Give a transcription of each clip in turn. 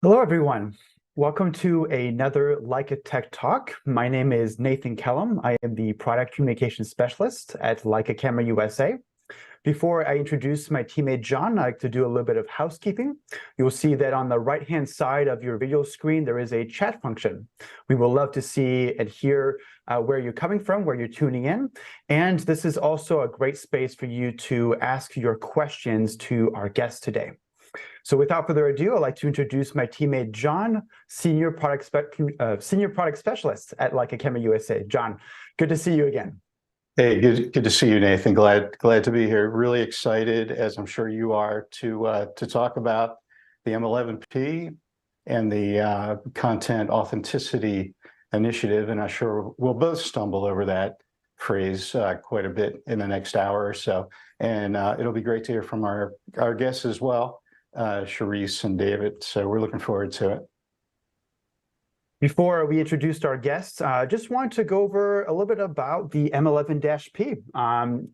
Hello, everyone. Welcome to another Leica Tech Talk. My name is Nathan Kellum. I am the Product Communication Specialist at Leica Camera USA. Before I introduce my teammate John, I'd like to do a little bit of housekeeping. You'll see that on the right-hand side of your video screen, there is a chat function. We will love to see and hear where you're coming from, where you're tuning in. And this is also a great space for you to ask your questions to our guests today. So without further ado, I'd like to introduce my teammate, John, Senior Product Specialist at Leica Camera USA. John, good to see you again. Hey, good to see you, Nathan. Glad to be here. Really excited, as I'm sure you are, to talk about the M11-P and the content authenticity initiative. And I'm sure we'll both stumble over that phrase quite a bit in the next hour or so. And it'll be great to hear from our guests as well, Cheriss and David. So we're looking forward to it. Before we introduced our guests, just wanted to go over a little bit about the M11-P.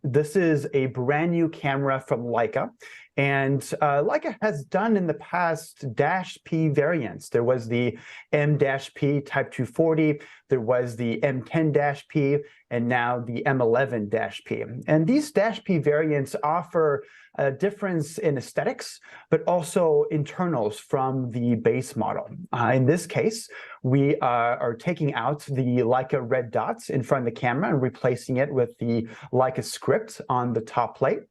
This is a brand new camera from Leica, and Leica has done in the past -P variants. There was the M-P Type 240, there was the M10-P, and now the M11-P. And these -P variants offer a difference in aesthetics, but also internals from the base model. In this case, we are taking out the Leica red dots in front of the camera and replacing it with the Leica script on the top plate.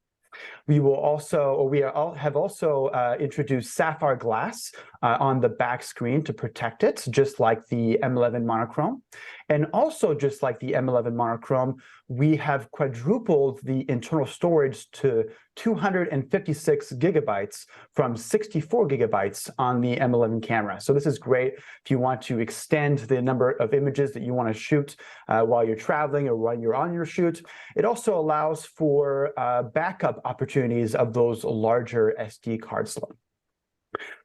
We have also introduced sapphire glass on the back screen to protect it, just like the M11 monochrome. And also, just like the M11 monochrome, we have quadrupled the internal storage to 256 gigabytes from 64 gigabytes on the M11 camera. So this is great if you want to extend the number of images that you want to shoot while you're traveling or while you're on your shoot. It also allows for backup opportunities of those larger SD card slots.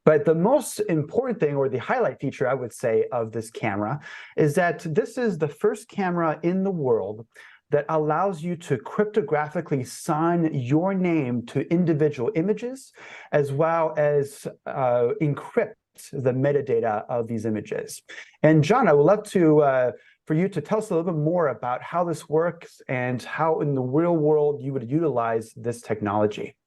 But the most important thing, or the highlight feature, I would say, of this camera is that this is the first camera in the world that allows you to cryptographically sign your name to individual images, as well as encrypt the metadata of these images. And John, I would love to for you to tell us a little bit more about how this works and how in the real world you would utilize this technology.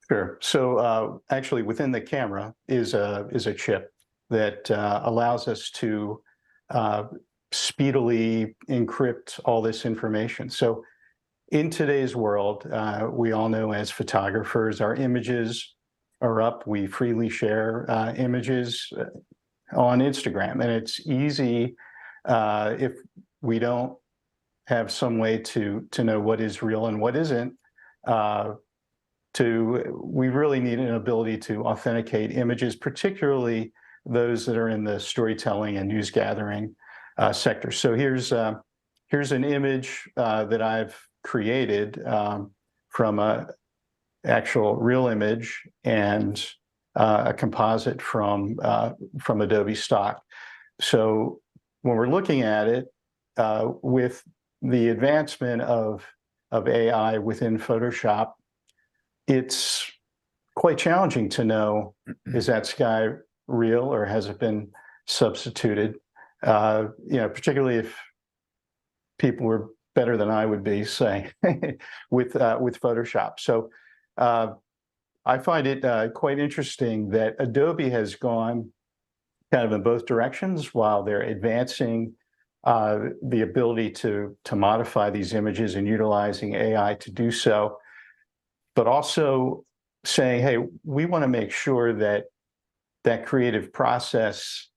Sure. So actually, within the camera is a chip that allows us to speedily encrypt all this information. So in today's world, we all know as photographers, our images are up. We freely share images on Instagram, and it's easy if we don't have some way to know what is real and what isn't. We really need an ability to authenticate images, particularly those that are in the storytelling and news gathering sector. So here's an image that I've created from an actual real image and a composite from Adobe stock. So when we're looking at it, with the advancement of AI within Photoshop, it's quite challenging to know, is that sky real or has it been substituted? Particularly if people were better than I would be, say, with Photoshop. So I find it quite interesting that Adobe has gone kind of in both directions while they're advancing the ability to modify these images and utilizing AI to do so, but also saying, hey, we want to make sure that that creative process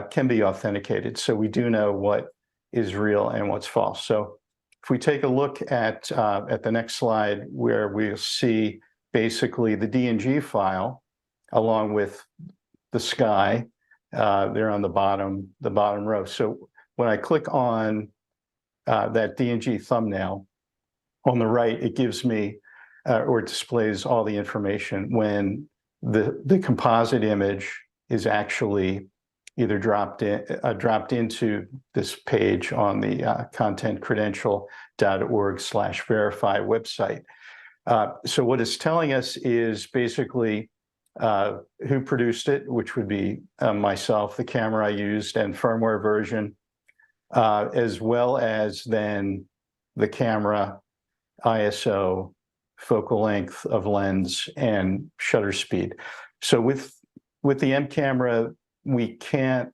can be authenticated, so we do know what is real and what's false. So if we take a look at the next slide, where we'll see basically the DNG file along with the sky there on the bottom row. So when I click on that DNG thumbnail on the right, it gives me or displays all the information when the composite image is actually either dropped into this page on the contentcredential.org/verify website. So what it's telling us is basically who produced it, which would be myself, the camera I used, and firmware version, as well as then the camera, ISO, focal length of lens, and shutter speed. So with the M camera, we can't,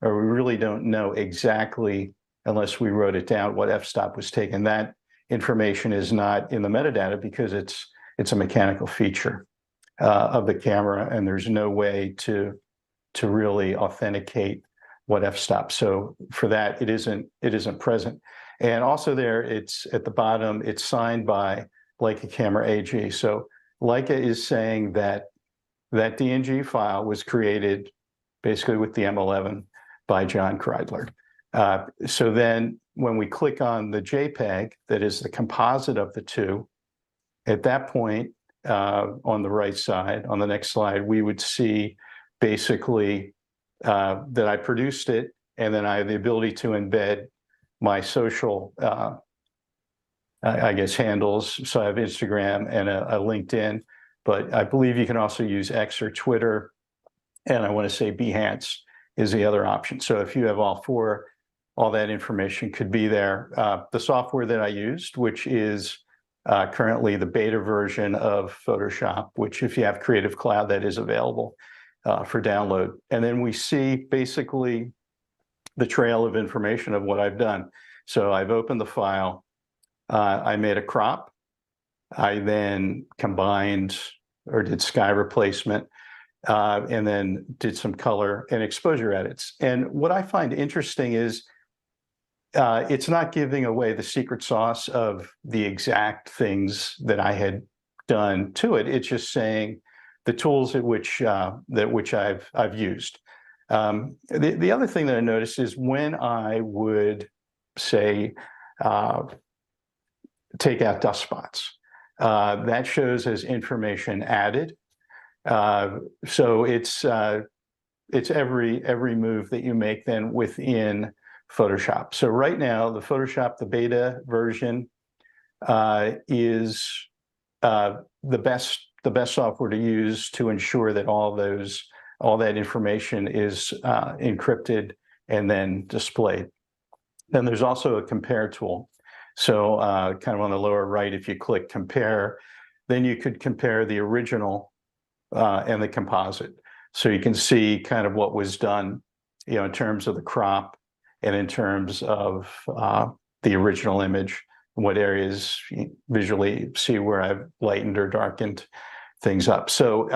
or we really don't know exactly, unless we wrote it down, what f-stop was taken. That information is not in the metadata because it's a mechanical feature of the camera, and there's no way to really authenticate what f-stop. So for that, it isn't present. And also there, it's at the bottom, it's signed by Leica Camera AG. So Leica is saying that that DNG file was created basically with the M11 by John Kreidler. So then when we click on the JPEG, that is the composite of the two, at that point, on the right side, on the next slide, we would see basically that I produced it, and then I have the ability to embed my social, I guess, handles. So I have Instagram and a LinkedIn, but I believe you can also use X or Twitter, and I want to say Behance is the other option. So if you have all four, all that information could be there. The software that I used, which is currently the beta version of Photoshop, which if you have Creative Cloud, that is available for download. And then we see basically the trail of information of what I've done. So I've opened the file, I made a crop, I then combined or did sky replacement, and then did some color and exposure edits. And what I find interesting is it's not giving away the secret sauce of the exact things that I had done to it. It's just saying the tools at which I've used. The other thing that I noticed is when I would say take out dust spots, that shows as information added. So it's every move that you make then within Photoshop. So right now, the Photoshop, the beta version, is the best software to use to ensure that all that information is encrypted and then displayed. Then there's also a compare tool. So kind of on the lower right, if you click compare, then you could compare the original and the composite. So you can see kind of what was done, in terms of the crop and in terms of the original image, what areas visually see where I've lightened or darkened things up. So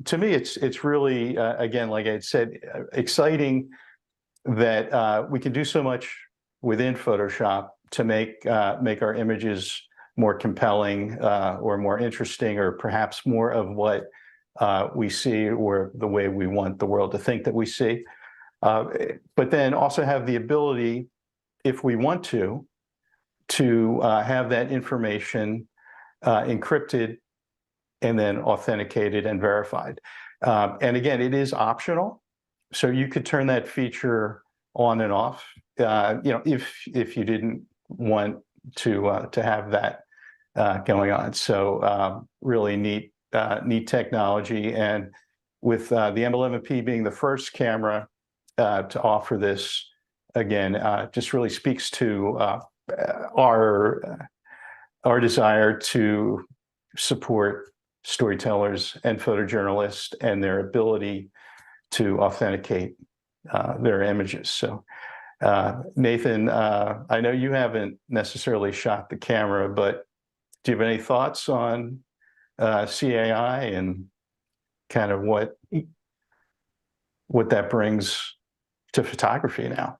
to me, it's really, again, like I said, exciting that we can do so much within Photoshop to make our images more compelling or more interesting, or perhaps more of what we see or the way we want the world to think that we see. But then also have the ability, if we want to have that information encrypted and then authenticated and verified. And again, it is optional. So you could turn that feature on and off, if you didn't want to have that going on. So really neat technology. And with the M11-P being the first camera to offer this, again, just really speaks to our desire to support storytellers and photojournalists and their ability to authenticate their images. So Nathan, I know you haven't necessarily shot the camera, but do you have any thoughts on CAI and kind of what that brings to photography now?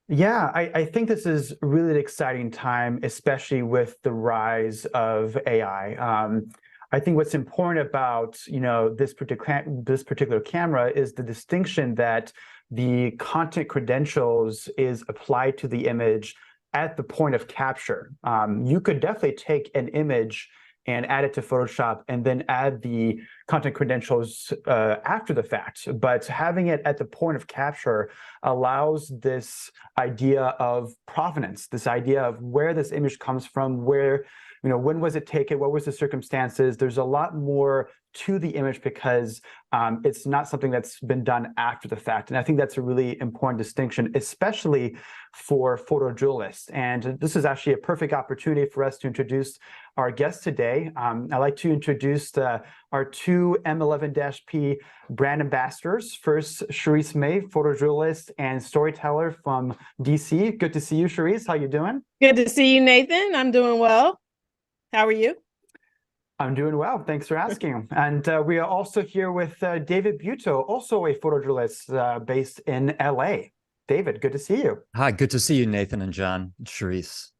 Yeah, I think this is really an exciting time, especially with the rise of AI. I think what's important about this particular camera is the distinction that the content credentials is applied to the image at the point of capture. You could definitely take an image and add it to Photoshop and then add the content credentials after the fact. But having it at the point of capture allows this idea of provenance, this idea of where this image comes from, where, when was it taken, what was the circumstances. There's a lot more to the image because it's not something that's been done after the fact. And I think that's a really important distinction, especially for photojournalists. And this is actually a perfect opportunity for us to introduce our guest today. I'd like to introduce our two M11-P brand ambassadors. First, Cheriss May, photojournalist and storyteller from DC. Good to see you, Cheriss. How you doing? Good to see you, Nathan. I'm doing well. How are you? I'm doing well. Thanks for asking. And we are also here with David Butow, also a photojournalist based in LA. David, good to see you. Hi, good to see you, Nathan and John. Cheriss.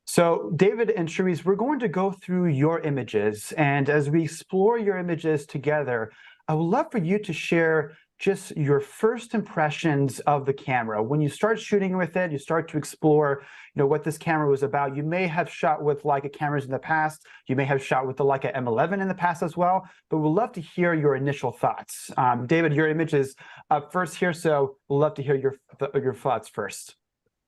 So David and Cheriss, we're going to go through your images. And as we explore your images together, I would love for you to share just your first impressions of the camera. When you start shooting with it, you start to explore, what this camera was about. You may have shot with Leica cameras in the past. You may have shot with the Leica M11 in the past as well, but we'd love to hear your initial thoughts. David, your image is up first here, so we'd love to hear your thoughts first.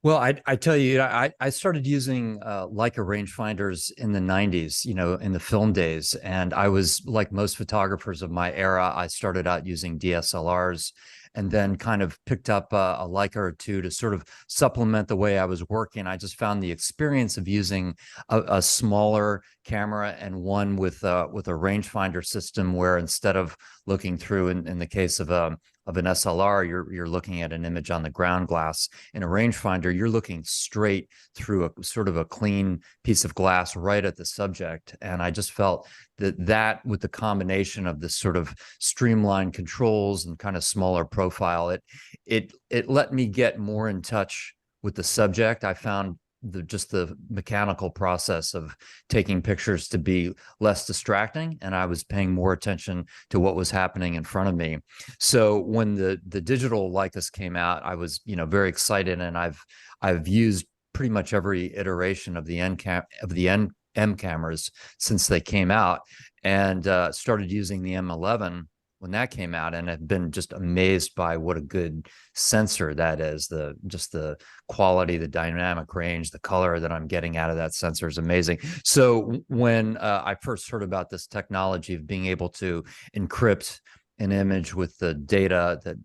Well, I tell you, I started using Leica rangefinders in the 90s, in the film days. And I was like most photographers of my era. I started out using DSLRs and then kind of picked up a Leica or two to sort of supplement the way I was working. I just found the experience of using a smaller camera and one with a rangefinder system where instead of looking through, in the case of an SLR, you're looking at an image on the ground glass. In a rangefinder, you're looking straight through a sort of a clean piece of glass right at the subject. And I just felt that with the combination of this sort of streamlined controls and kind of smaller profile, it let me get more in touch with the subject. I found just the mechanical process of taking pictures to be less distracting, and I was paying more attention to what was happening in front of me. So when the digital Leicas came out, I was very excited, and I've used pretty much every iteration of the M cameras since they came out, and started using the M11 when that came out, and have been just amazed by what a good sensor that is. Just the quality, the dynamic range, the color that I'm getting out of that sensor is amazing. So when I first heard about this technology of being able to encrypt an image with the data that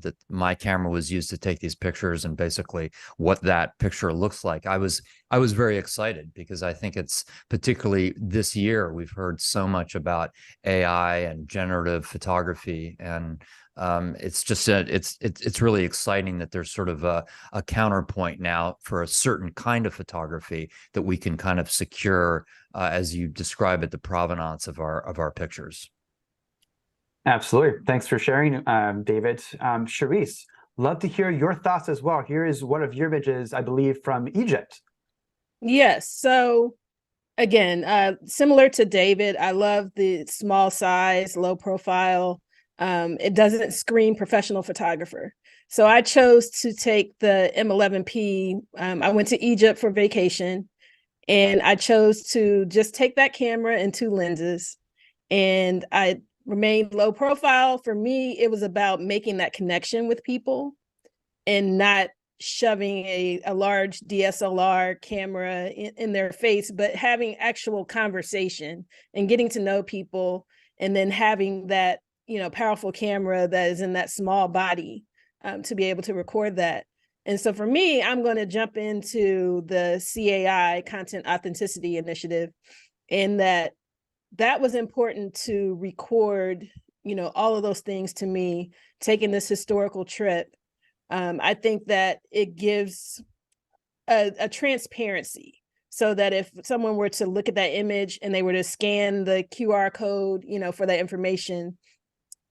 that my camera was used to take these pictures, and basically what that picture looks like, I was very excited, because I think it's particularly this year we've heard so much about AI and generative photography, and it's just it's really exciting that there's sort of a counterpoint now for a certain kind of photography that we can kind of secure, as you describe it, the provenance of our pictures. Absolutely. Thanks for sharing, David. Cheriss, love to hear your thoughts as well. Here is one of your images, I believe, from Egypt. Yes. So again, similar to David, I love the small size, low profile. It doesn't scream professional photographer. So I chose to take the M11-P. I went to Egypt for vacation, and I chose to just take that camera and two lenses, and I remained low profile. For me, it was about making that connection with people and not shoving a large DSLR camera in their face, but having actual conversation and getting to know people, and then having that, powerful camera that is in that small body to be able to record that. And so for me, I'm going to jump into the CAI, Content Authenticity Initiative, and that was important to record, all of those things to me, taking this historical trip. I think that it gives a transparency, so that if someone were to look at that image and they were to scan the QR code, for that information,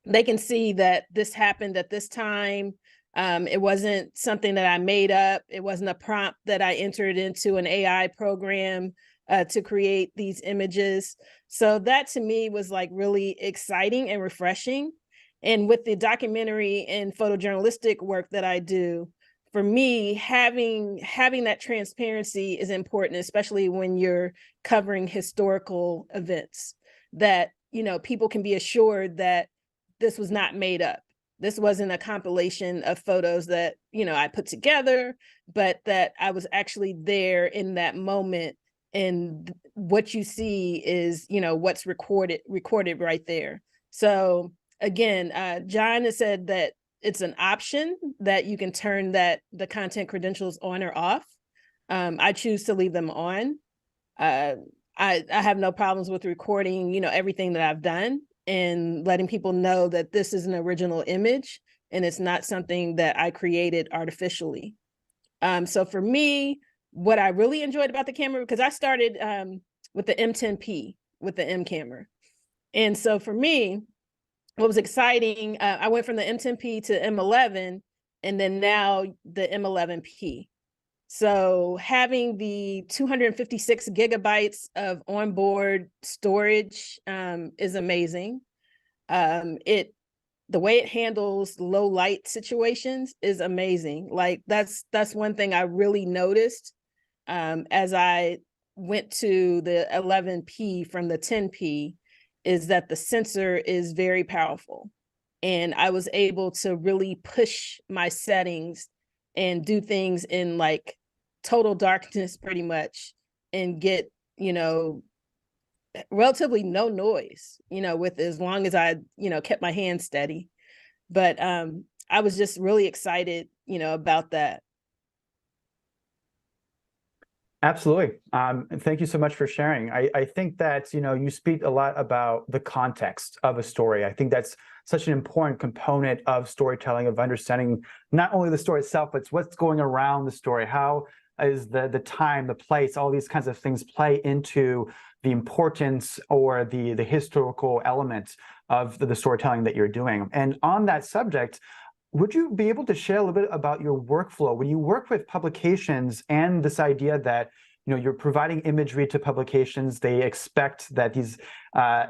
they can see that this happened at this time. It wasn't something that I made up. It wasn't a prompt that I entered into an AI program to create these images. So that to me was like really exciting and refreshing. And with the documentary and photojournalistic work that I do, for me, having that transparency is important, especially when you're covering historical events, that, people can be assured that this was not made up. This wasn't a compilation of photos that, I put together, but that I was actually there in that moment and what you see is, you know, what's recorded right there. So again, John has said that it's an option that you can turn the content credentials on or off. I choose to leave them on. I have no problems with recording, you know, everything that I've done and letting people know that this is an original image and it's not something that I created artificially. So for me, what I really enjoyed about the camera, because I started with the M10-P, with the M camera. And so for me, what was exciting, I went from the M10-P to M11, and then now the M11-P. So having the 256 gigabytes of onboard storage is amazing. The way it handles low light situations is amazing. Like that's one thing I really noticed as I went to the 11P from the 10P, is that the sensor is very powerful. And I was able to really push my settings and do things in like total darkness pretty much, and get, you know, relatively no noise, you know, with as long as I, you know, kept my hand steady. But I was just really excited, you know, about that. Absolutely. Thank you so much for sharing. I think that, you know, you speak a lot about the context of a story. I think that's such an important component of storytelling, of understanding not only the story itself, but what's going around the story. How is the time, the place, all these kinds of things play into the importance or the historical elements of the storytelling that you're doing. And on that subject, would you be able to share a little bit about your workflow when you work with publications and this idea that, you know, you're providing imagery to publications, they expect that these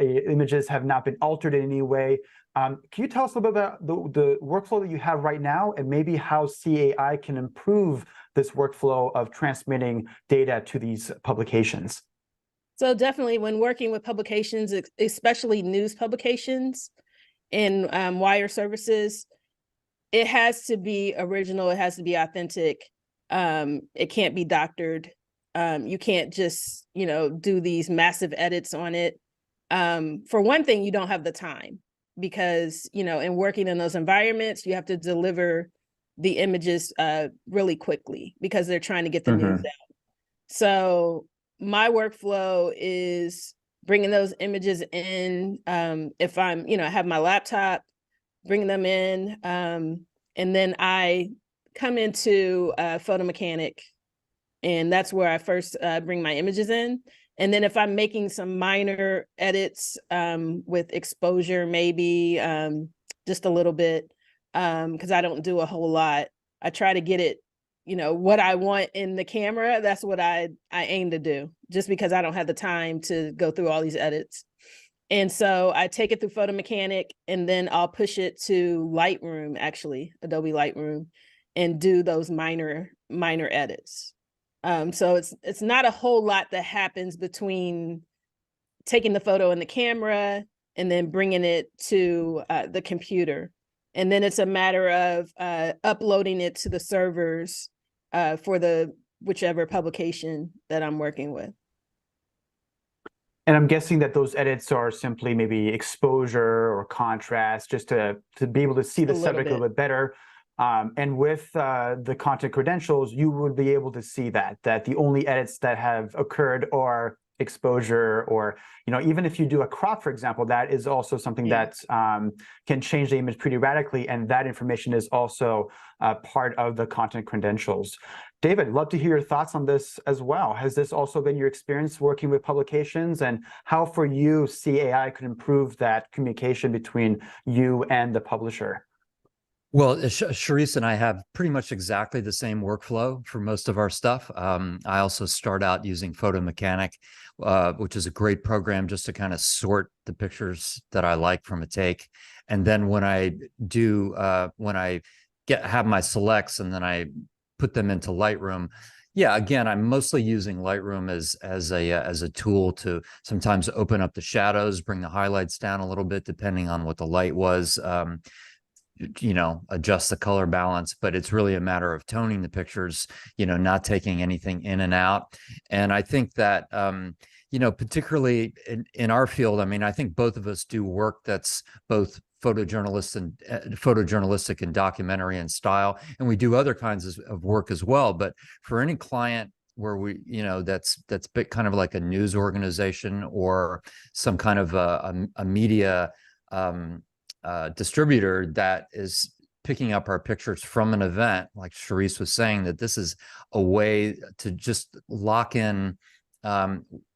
images have not been altered in any way. Can you tell us a little bit about the workflow that you have right now, and maybe how CAI can improve this workflow of transmitting data to these publications? So definitely when working with publications, especially news publications and wire services, it has to be original. It has to be authentic. It can't be doctored. You can't just, you know, do these massive edits on it. For one thing, you don't have the time because, you know, in working in those environments, you have to deliver the images really quickly because they're trying to get the news out. So my workflow is bringing those images in. If I'm, you know, I have my laptop, bringing them in, and then I come into Photo Mechanic, and that's where I first bring my images in. And then if I'm making some minor edits with exposure, maybe just a little bit, because I don't do a whole lot. I try to get it, you know, what I want in the camera. That's what I aim to do, just because I don't have the time to go through all these edits. And so I take it through Photo Mechanic, and then I'll push it to Lightroom, actually, Adobe Lightroom, and do those minor edits. So it's not a whole lot that happens between taking the photo in the camera and then bringing it to the computer. And then it's a matter of uploading it to the servers for the whichever publication that I'm working with. And I'm guessing that those edits are simply maybe exposure or contrast, just to be able to see the subject a little bit better. And with the content credentials, you would be able to see that the only edits that have occurred are exposure, or, you know, even if you do a crop, for example, that is also something that can change the image pretty radically. And that information is also part of the content credentials. David, love to hear your thoughts on this as well. Has this also been your experience working with publications, and how for you CAI could improve that communication between you and the publisher? Well, Cheriss and I have pretty much exactly the same workflow for most of our stuff. I also start out using Photo Mechanic, which is a great program just to kind of sort the pictures that I like from a take. And then when I do, when I have my selects and then I put them into Lightroom, yeah, again, I'm mostly using Lightroom as a tool to sometimes open up the shadows, bring the highlights down a little bit, depending on what the light was. adjust the color balance, but it's really a matter of toning the pictures, not taking anything in and out. And I think that, particularly in our field, I mean, I think both of us do work that's both photojournalistic and documentary in style, and we do other kinds of work as well. But for any client where we, that's kind of like a news organization or some kind of a media distributor that is picking up our pictures from an event, like Cheriss was saying, that this is a way to just lock in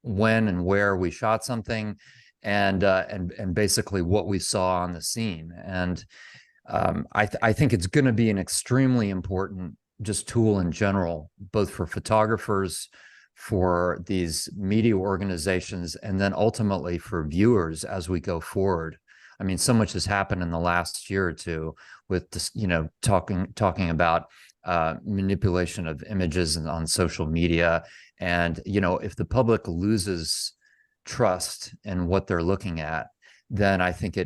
when and where we shot something, and basically what we saw on the scene. And I think it's going to be an extremely important just tool in general, both for photographers, for these media organizations, and then ultimately for viewers as we go forward. I mean, so much has happened in the last year or two with this, talking about manipulation of images and on social media. And, if the public loses trust in what they're looking at, then I think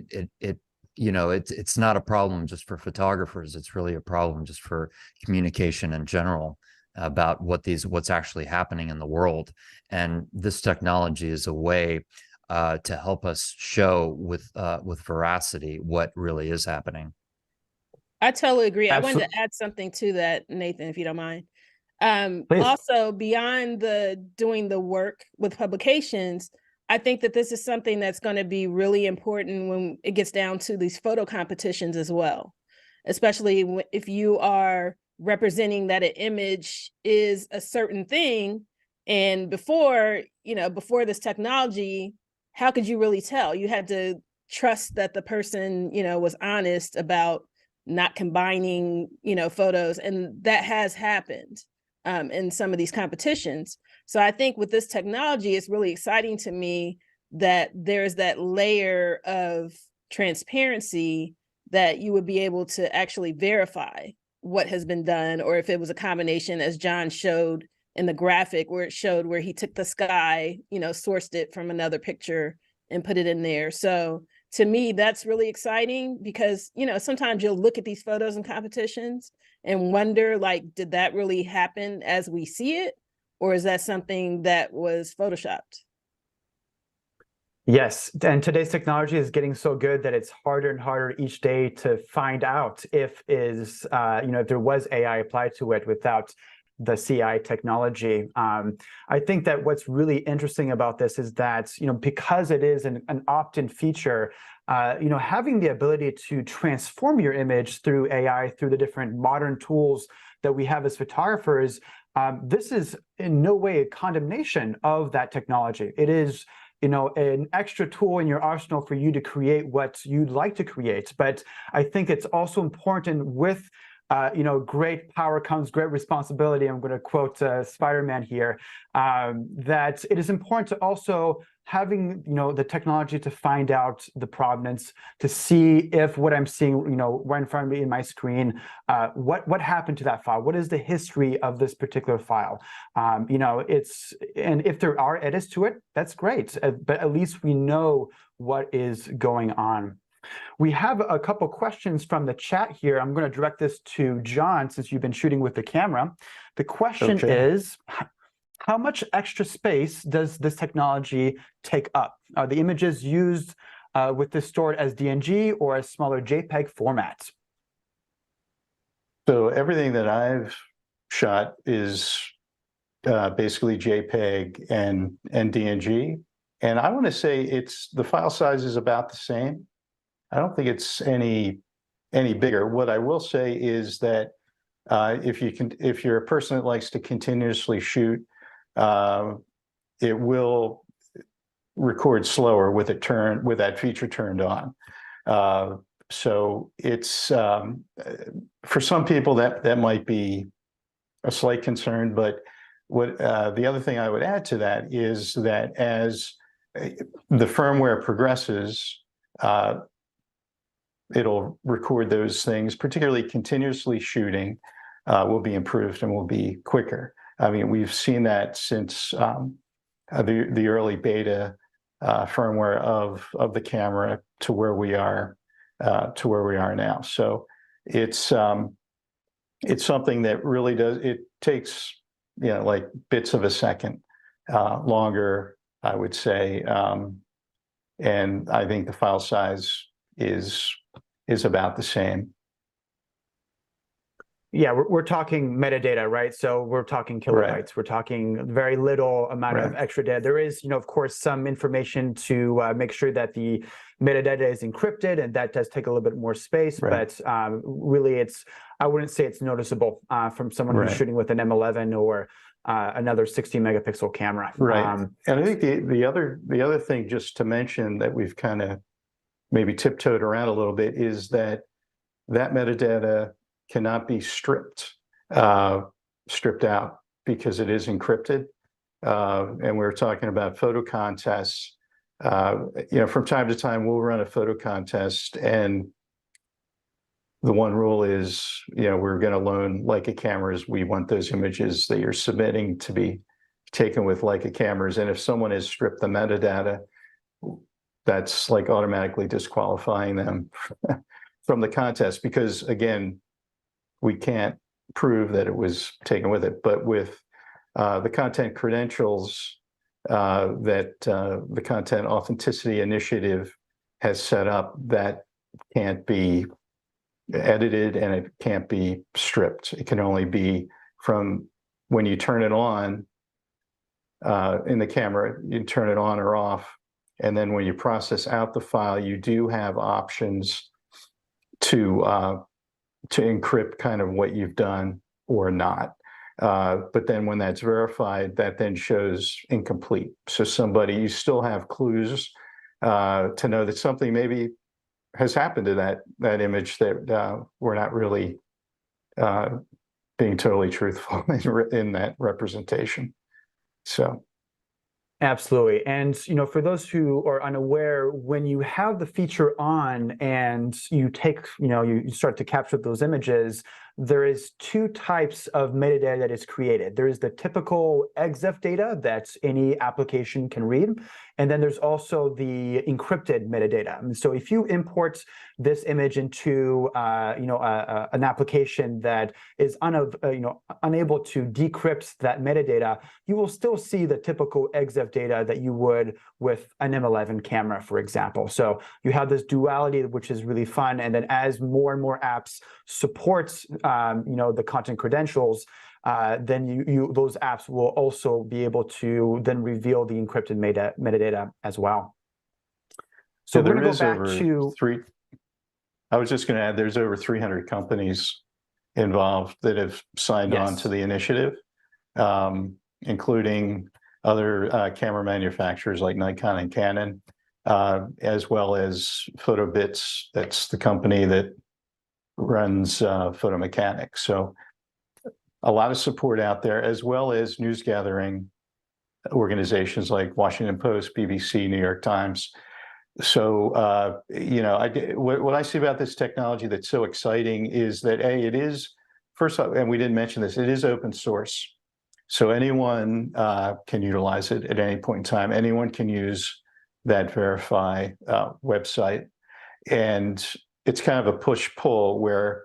it's not a problem just for photographers. It's really a problem just for communication in general about what's actually happening in the world. And this technology is a way to help us show with veracity what really is happening. I totally agree. Absolutely. I wanted to add something to that, Nathan, if you don't mind. Please. Also, beyond doing the work with publications, I think that this is something that's going to be really important when it gets down to these photo competitions as well, especially if you are representing that an image is a certain thing. And before this technology, how could you really tell? You had to trust that the person, was honest about not combining, photos. And that has happened in some of these competitions. So I think with this technology, it's really exciting to me that there's that layer of transparency that you would be able to actually verify what has been done, or if it was a combination, as John showed in the graphic, where it showed where he took the sky, sourced it from another picture and put it in there. So to me, that's really exciting because, sometimes you'll look at these photos in competitions and wonder, like, did that really happen as we see it? Or is that something that was photoshopped? Yes, and today's technology is getting so good that it's harder and harder each day to find out if there was AI applied to it without the CI technology. I think that what's really interesting about this is that, because it is an opt-in feature, having the ability to transform your image through AI, through the different modern tools that we have as photographers, this is in no way a condemnation of that technology. It is, an extra tool in your arsenal for you to create what you'd like to create. But I think it's also important with great power comes great responsibility. I'm going to quote Spider-Man here, that it is important to also having, the technology to find out the provenance, to see if what I'm seeing, right in front of me in my screen, what happened to that file? What is the history of this particular file? And if there are edits to it, that's great. But at least we know what is going on. We have a couple questions from the chat here. I'm going to direct this to John, since you've been shooting with the camera. The question is, how much extra space does this technology take up? Are the images used with this stored as DNG or as smaller JPEG formats? So everything that I've shot is basically JPEG and DNG. And I want to say the file size is about the same. I don't think it's any bigger. What I will say is that if you're a person that likes to continuously shoot, it will record slower with that feature turned on. So it's for some people that might be a slight concern. But what the other thing I would add to that is that as the firmware progresses, it'll record those things, particularly continuously shooting, will be improved and will be quicker. I mean, we've seen that since the early beta firmware of the camera to where we are to where we are now. So it's something that really does, it takes, like bits of a second longer, I would say. And I think the file size is about the same. Yeah, we're talking metadata, right? So we're talking kilobytes. Right. We're talking very little amount of Right. extra data. There is, of course, some information to make sure that the metadata is encrypted, and that does take a little bit more space. Right. But really, I wouldn't say it's noticeable from someone who's Right. shooting with an M11 or another 16 megapixel camera. Right. And I think the other thing just to mention that we've kind of maybe tiptoed around a little bit is that metadata cannot be stripped out because it is encrypted. And we were talking about photo contests. From time to time, we'll run a photo contest, and the one rule is, we're going to loan Leica cameras. We want those images that you're submitting to be taken with Leica cameras. And if someone has stripped the metadata, that's like automatically disqualifying them from the contest, because again, we can't prove that it was taken with it. But with the content credentials that the Content Authenticity Initiative has set up, that can't be edited and it can't be stripped. It can only be from when you turn it on in the camera, you turn it on or off. And then when you process out the file, you do have options to encrypt kind of what you've done or not. But then when that's verified, that then shows incomplete. So you still have clues to know that something maybe has happened to that image, that we're not really being totally truthful in that representation. So. Absolutely. And, for those who are unaware, when you have the feature on and you you start to capture those images, there is two types of metadata that is created. There is the typical EXIF data that any application can read. And then there's also the encrypted metadata. And so if you import this image into an application that is unable to decrypt that metadata, you will still see the typical EXIF data that you would with an M11 camera, for example. So you have this duality, which is really fun. And then as more and more apps support the content credentials, then those apps will also be able to then reveal the encrypted metadata as well. So we're going to go back to I was just going to add, there's over 300 companies involved that have signed on to the initiative, including other camera manufacturers like Nikon and Canon, as well as PhotoBits. That's the company that runs Photo Mechanics. So a lot of support out there, as well as news gathering organizations like Washington Post, BBC, New York Times. So, what I see about this technology that's so exciting is that it is, first off, and we didn't mention this, it is open source. So anyone can utilize it at any point in time. Anyone can use that Verify website. And it's kind of a push-pull where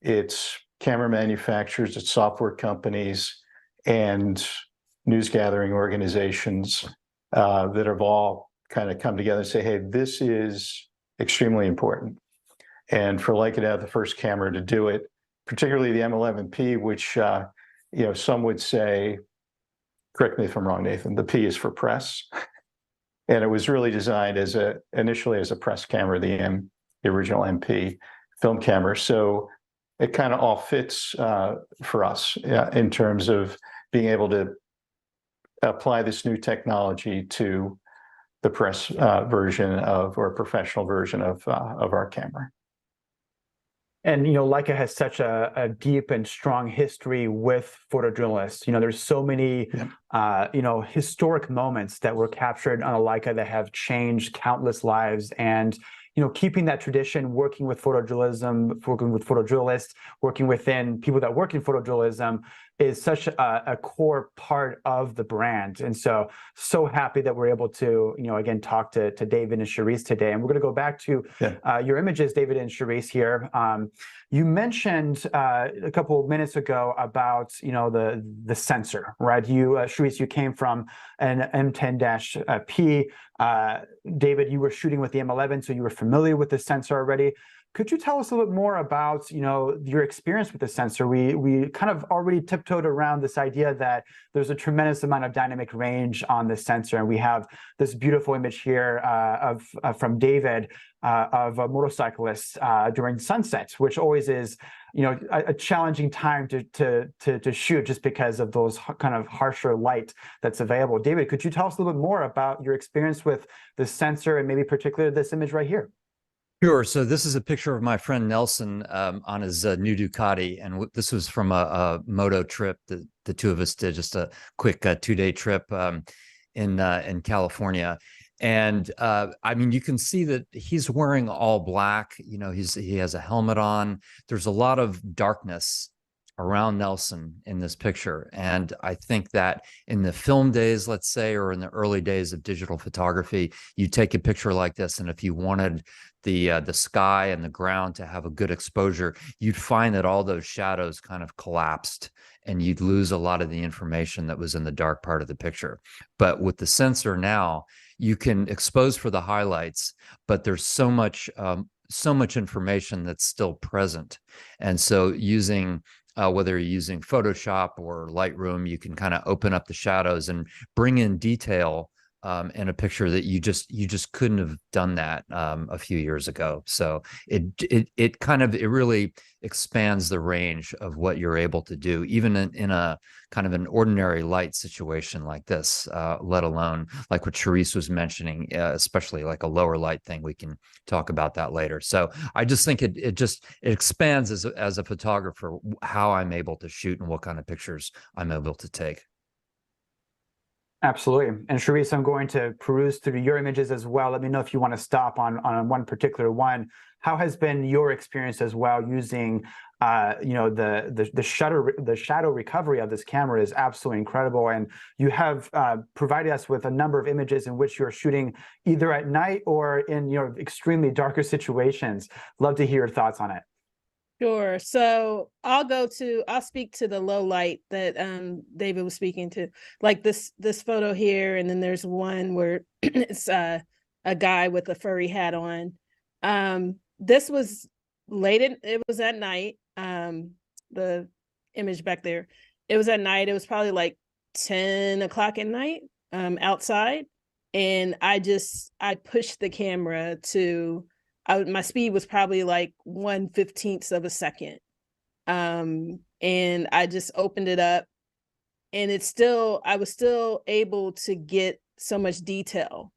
it's camera manufacturers, it's software companies, and news gathering organizations that have all kind of come together and say, hey, this is extremely important. And for Leica to have the first camera to do it, particularly the M11-P, which some would say, correct me if I'm wrong, Nathan, the P is for press. And it was really designed initially as a press camera, the original MP film camera. So it kind of all fits for us in terms of being able to apply this new technology to the press version or professional version of our camera. And, Leica has such a deep and strong history with photojournalists. There's so many, historic moments that were captured on a Leica that have changed countless lives. And, keeping that tradition, working with photojournalism, working with photojournalists, working within people that work in photojournalism, is such a core part of the brand. And so happy that we're able to, again, talk to David and Cheriss today. And we're going to go back to your images, David and Cheriss here. You mentioned a couple of minutes ago about, the sensor, right? Cheriss, you came from an M10-P. David, you were shooting with the M11, so you were familiar with the sensor already. Could you tell us a little bit more about, your experience with the sensor? We kind of already tiptoed around this idea that there's a tremendous amount of dynamic range on the sensor, and we have this beautiful image here from David of a motorcyclist during sunset, which always is, a challenging time to shoot just because of those kind of harsher light that's available. David, could you tell us a little bit more about your experience with the sensor and maybe particularly this image right here? Sure. So this is a picture of my friend Nelson on his new Ducati, and this was from a moto trip that the two of us did, just a quick 2-day trip in California. And I mean, you can see that he's wearing all black. He has a helmet on. There's a lot of darkness around Nelson in this picture. And I think that in the film days, let's say, or in the early days of digital photography, you take a picture like this, and if you wanted the sky and the ground to have a good exposure, you'd find that all those shadows kind of collapsed and you'd lose a lot of the information that was in the dark part of the picture. But with the sensor now, you can expose for the highlights, but there's so much information that's still present. And so using whether you're using Photoshop or Lightroom, you can kind of open up the shadows and bring in detail in a picture that you just couldn't have done that a few years ago. So it really expands the range of what you're able to do, even in a kind of an ordinary light situation like this, let alone like what Cheriss was mentioning, especially like a lower light thing. We can talk about that later. So I just think it expands as a photographer how I'm able to shoot and what kind of pictures I'm able to take. Absolutely. And Cheriss, I'm going to peruse through your images as well. Let me know if you want to stop on one particular one. How has been your experience as well using, the shadow recovery of this camera is absolutely incredible. And you have provided us with a number of images in which you're shooting either at night or in, extremely darker situations. Love to hear your thoughts on it. Sure. So I'll speak to the low light that David was speaking to, like this photo here, and then there's one where it's a guy with a furry hat on. This was it was at night. The image back there, it was at night. It was probably like 10 o'clock at night outside, and I pushed the camera to. My speed was probably like 1/15 of a second. And I just opened it up, and I was still able to get so much detail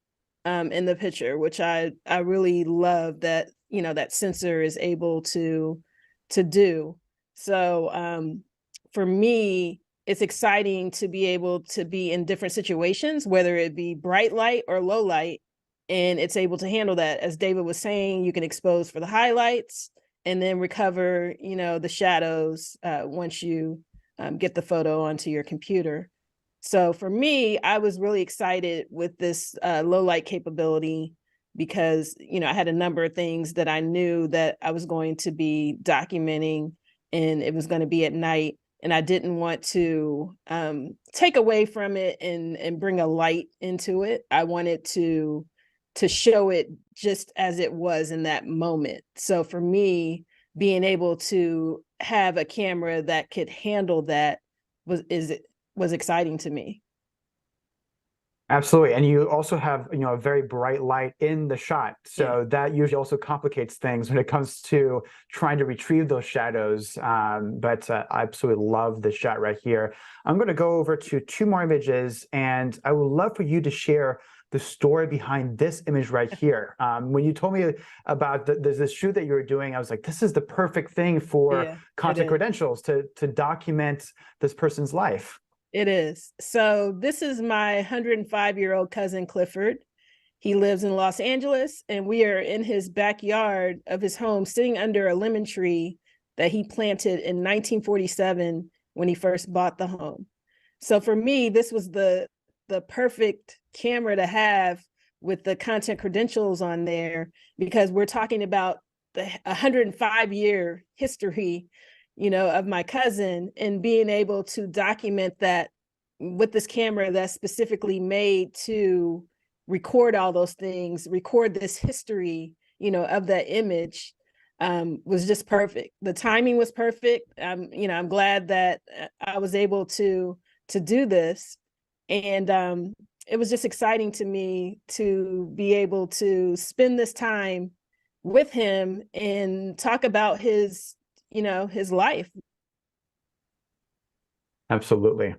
in the picture, which I really love that, that sensor is able to do. So for me, it's exciting to be able to be in different situations, whether it be bright light or low light. And it's able to handle that. As David was saying, you can expose for the highlights and then recover, the shadows once you get the photo onto your computer. So for me, I was really excited with this low light capability because, I had a number of things that I knew that I was going to be documenting, and it was going to be at night. And I didn't want to take away from it and bring a light into it. I wanted to show it just as it was in that moment. So for me, being able to have a camera that could handle that was exciting to me. Absolutely. And you also have, a very bright light in the shot. So that usually also complicates things when it comes to trying to retrieve those shadows. But I absolutely love this shot right here. I'm going to go over to 2 more images, and I would love for you to share the story behind this image right here. When you told me about there's this shoot that you were doing, I was like, this is the perfect thing for content credentials to document this person's life. It is. So this is my 105-year-old cousin, Clifford. He lives in Los Angeles, and we are in his backyard of his home, sitting under a lemon tree that he planted in 1947 when he first bought the home. So for me, this was the perfect camera to have with the content credentials on there, because we're talking about the 105-year history, of my cousin, and being able to document that with this camera that's specifically made to record all those things, record this history, of that image, was just perfect. The timing was perfect. I'm glad that I was able to do this. And it was just exciting to me to be able to spend this time with him and talk about his life. Absolutely.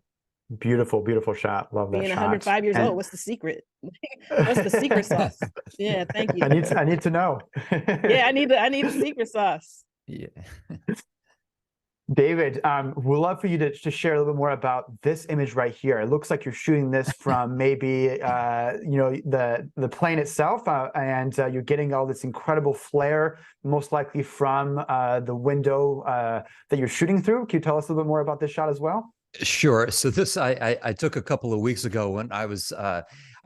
Beautiful, beautiful shot. Love that Being shot. 105 years old, what's the secret? What's the secret sauce? Yeah, thank you. I need to know. Yeah, I need the secret sauce. Yeah. David, we'd love for you to share a little bit more about this image right here. It looks like you're shooting this from maybe the plane itself, and you're getting all this incredible flare, most likely from the window that you're shooting through. Can you tell us a little bit more about this shot as well? Sure. So this I took a couple of weeks ago when I was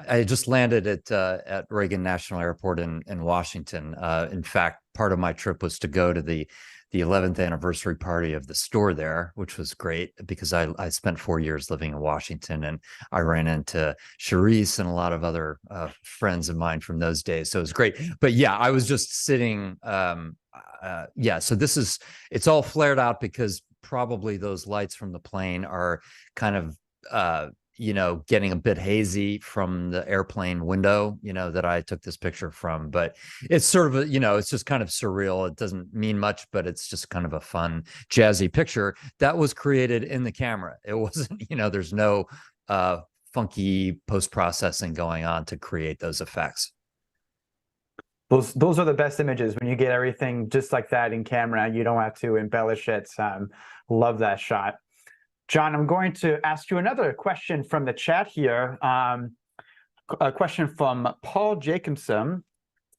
I just landed at Reagan National Airport in Washington. In fact, part of my trip was to go to the 11th anniversary party of the store there, which was great because I spent 4 years living in Washington, and I ran into Cheriss and a lot of other friends of mine from those days. So it was great. But yeah, I was just sitting. So it's all flared out because probably those lights from the plane are kind of getting a bit hazy from the airplane window, that I took this picture from. But it's sort of it's just kind of surreal. It doesn't mean much, but it's just kind of a fun, jazzy picture that was created in the camera. It wasn't, there's no funky post-processing going on to create those effects. Those are the best images, when you get everything just like that in camera. You don't have to embellish it. Love that shot. John, I'm going to ask you another question from the chat here. A question from Paul Jacobson.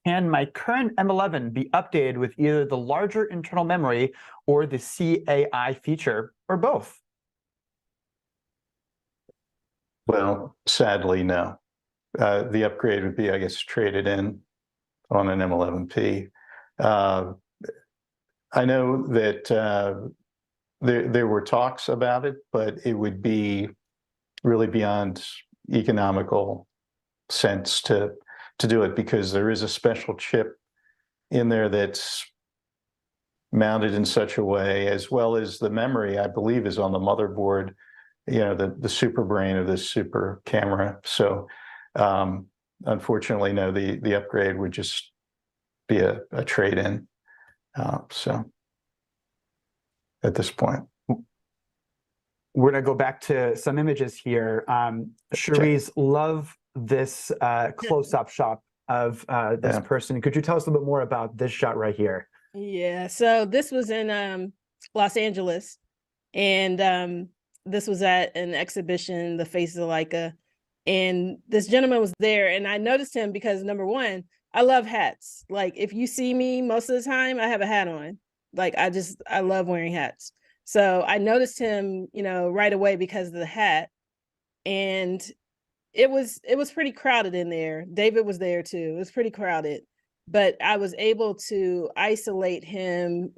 Can my current M11 be updated with either the larger internal memory or the CAI feature, or both? Well, sadly, no. The upgrade would be, I guess, traded in on an M11-P. I know that there were talks about it, but it would be really beyond economical sense to do it, because there is a special chip in there that's mounted in such a way, as well as the memory, I believe, is on the motherboard, the super brain of this super camera. So unfortunately, no, the upgrade would just be a trade-in. So at this point, we're going to go back to some images here. Cheriss, love this close-up shot of this person. Could you tell us a little bit more about this shot right here? Yeah, so this was in Los Angeles, and this was at an exhibition, The Faces of Leica, and this gentleman was there, and I noticed him because, number one, I love hats. Like, if you see me most of the time, I have a hat on. Like, I love wearing hats. So I noticed him, right away because of the hat. And it was pretty crowded in there. David was there too. It was pretty crowded. But I was able to isolate him,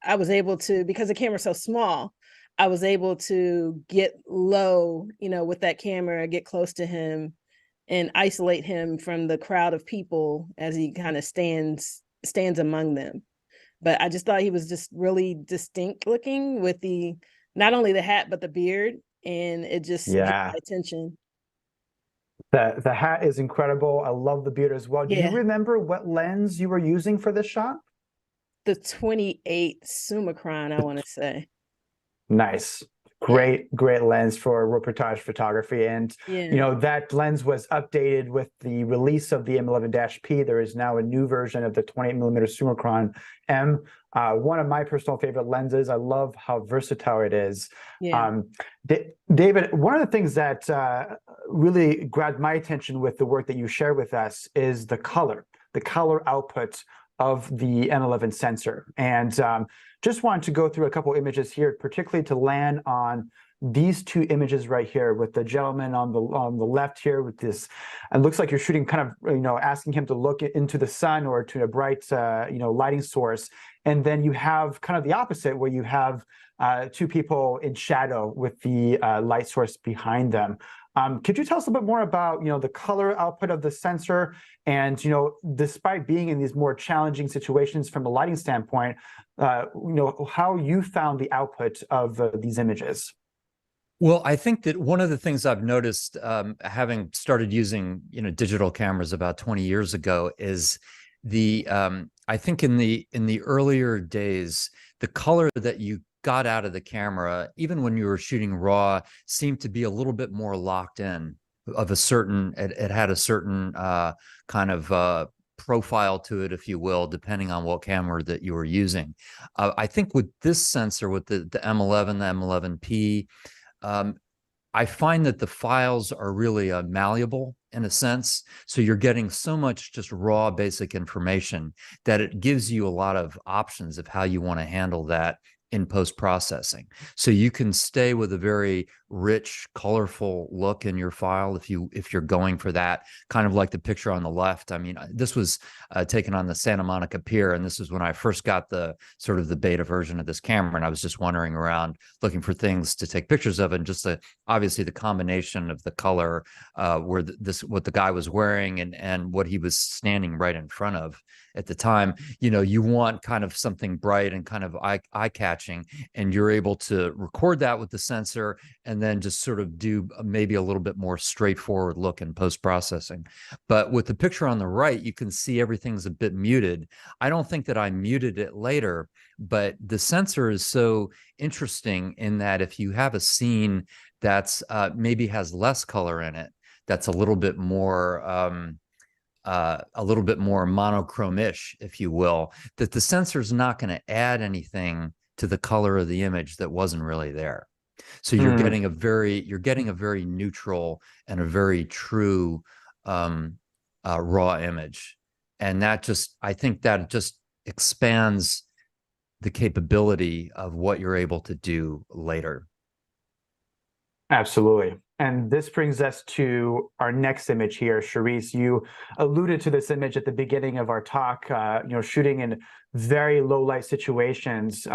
I was able to, because the camera's so small, I was able to get low, with that camera, get close to him and isolate him from the crowd of people as he kind of stands among them. But I just thought he was just really distinct looking with not only the hat, but the beard. And it just got my attention. The hat is incredible. I love the beard as well. Do you remember what lens you were using for this shot? The 28 Summicron, I want to say. Nice. Great lens for reportage photography. And, that lens was updated with the release of the M11-P. There is now a new version of the 28mm Summicron M. One of my personal favorite lenses. I love how versatile it is. Yeah. David, one of the things that really grabbed my attention with the work that you share with us is the color output of the M11 sensor. And just wanted to go through a couple images here, particularly to land on these two images right here with the gentleman on the left here with this. It looks like you're shooting kind of, asking him to look into the sun or to a bright, lighting source. And then you have kind of the opposite where you have two people in shadow with the light source behind them. Could you tell us a bit more about, the color output of the sensor and, despite being in these more challenging situations from a lighting standpoint, how you found the output of these images? Well, I think that one of the things I've noticed, having started using, digital cameras about 20 years ago, is I think in the earlier days, the color that you got out of the camera, even when you were shooting raw, seemed to be a little bit more locked in of a certain, it had a certain kind of profile to it, if you will, depending on what camera that you were using. I think with this sensor, with the M11, the M11-P, I find that the files are really malleable in a sense. So you're getting so much just raw basic information that it gives you a lot of options of how you want to handle that in post-processing. So you can stay with a very rich, colorful look in your file if you're going for that, kind of like the picture on the left. I mean, this was taken on the Santa Monica Pier, and this is when I first got the sort of the beta version of this camera, and I was just wandering around looking for things to take pictures of, and just obviously the combination of the color, what the guy was wearing and what he was standing right in front of at the time. You want kind of something bright and kind of eye-catching, and you're able to record that with the sensor and then just sort of do maybe a little bit more straightforward look in post-processing. But with the picture on the right, you can see everything's a bit muted. I don't think that I muted it later, but the sensor is so interesting in that if you have a scene that's maybe has less color in it, that's a little bit more monochrome-ish, if you will, that the sensor's not going to add anything to the color of the image that wasn't really there. So you're getting a very neutral and a very true raw image. And I think that just expands the capability of what you're able to do later. Absolutely. And this brings us to our next image here. Cheriss, you alluded to this image at the beginning of our talk, shooting in very low light situations.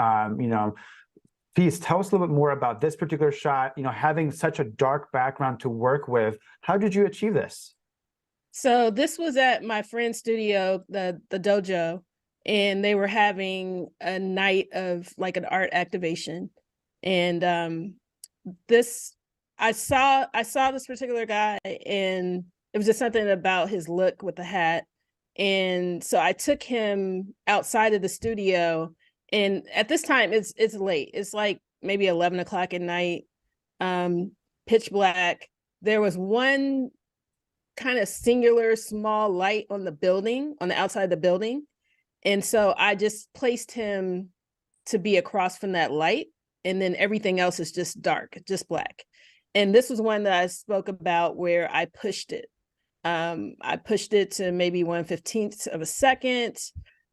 Please tell us a little bit more about this particular shot, having such a dark background to work with. How did you achieve this? So this was at my friend's studio, the dojo, and they were having a night of like an art activation. And I saw this particular guy, and it was just something about his look with the hat. And so I took him outside of the studio, and at this time it's late. It's like maybe 11 o'clock at night, pitch black. There was one kind of singular small light on the building, on the outside of the building. And so I just placed him to be across from that light. And then everything else is just dark, just black. And this was one that I spoke about where I pushed it. I pushed it to maybe 1/15th of a second.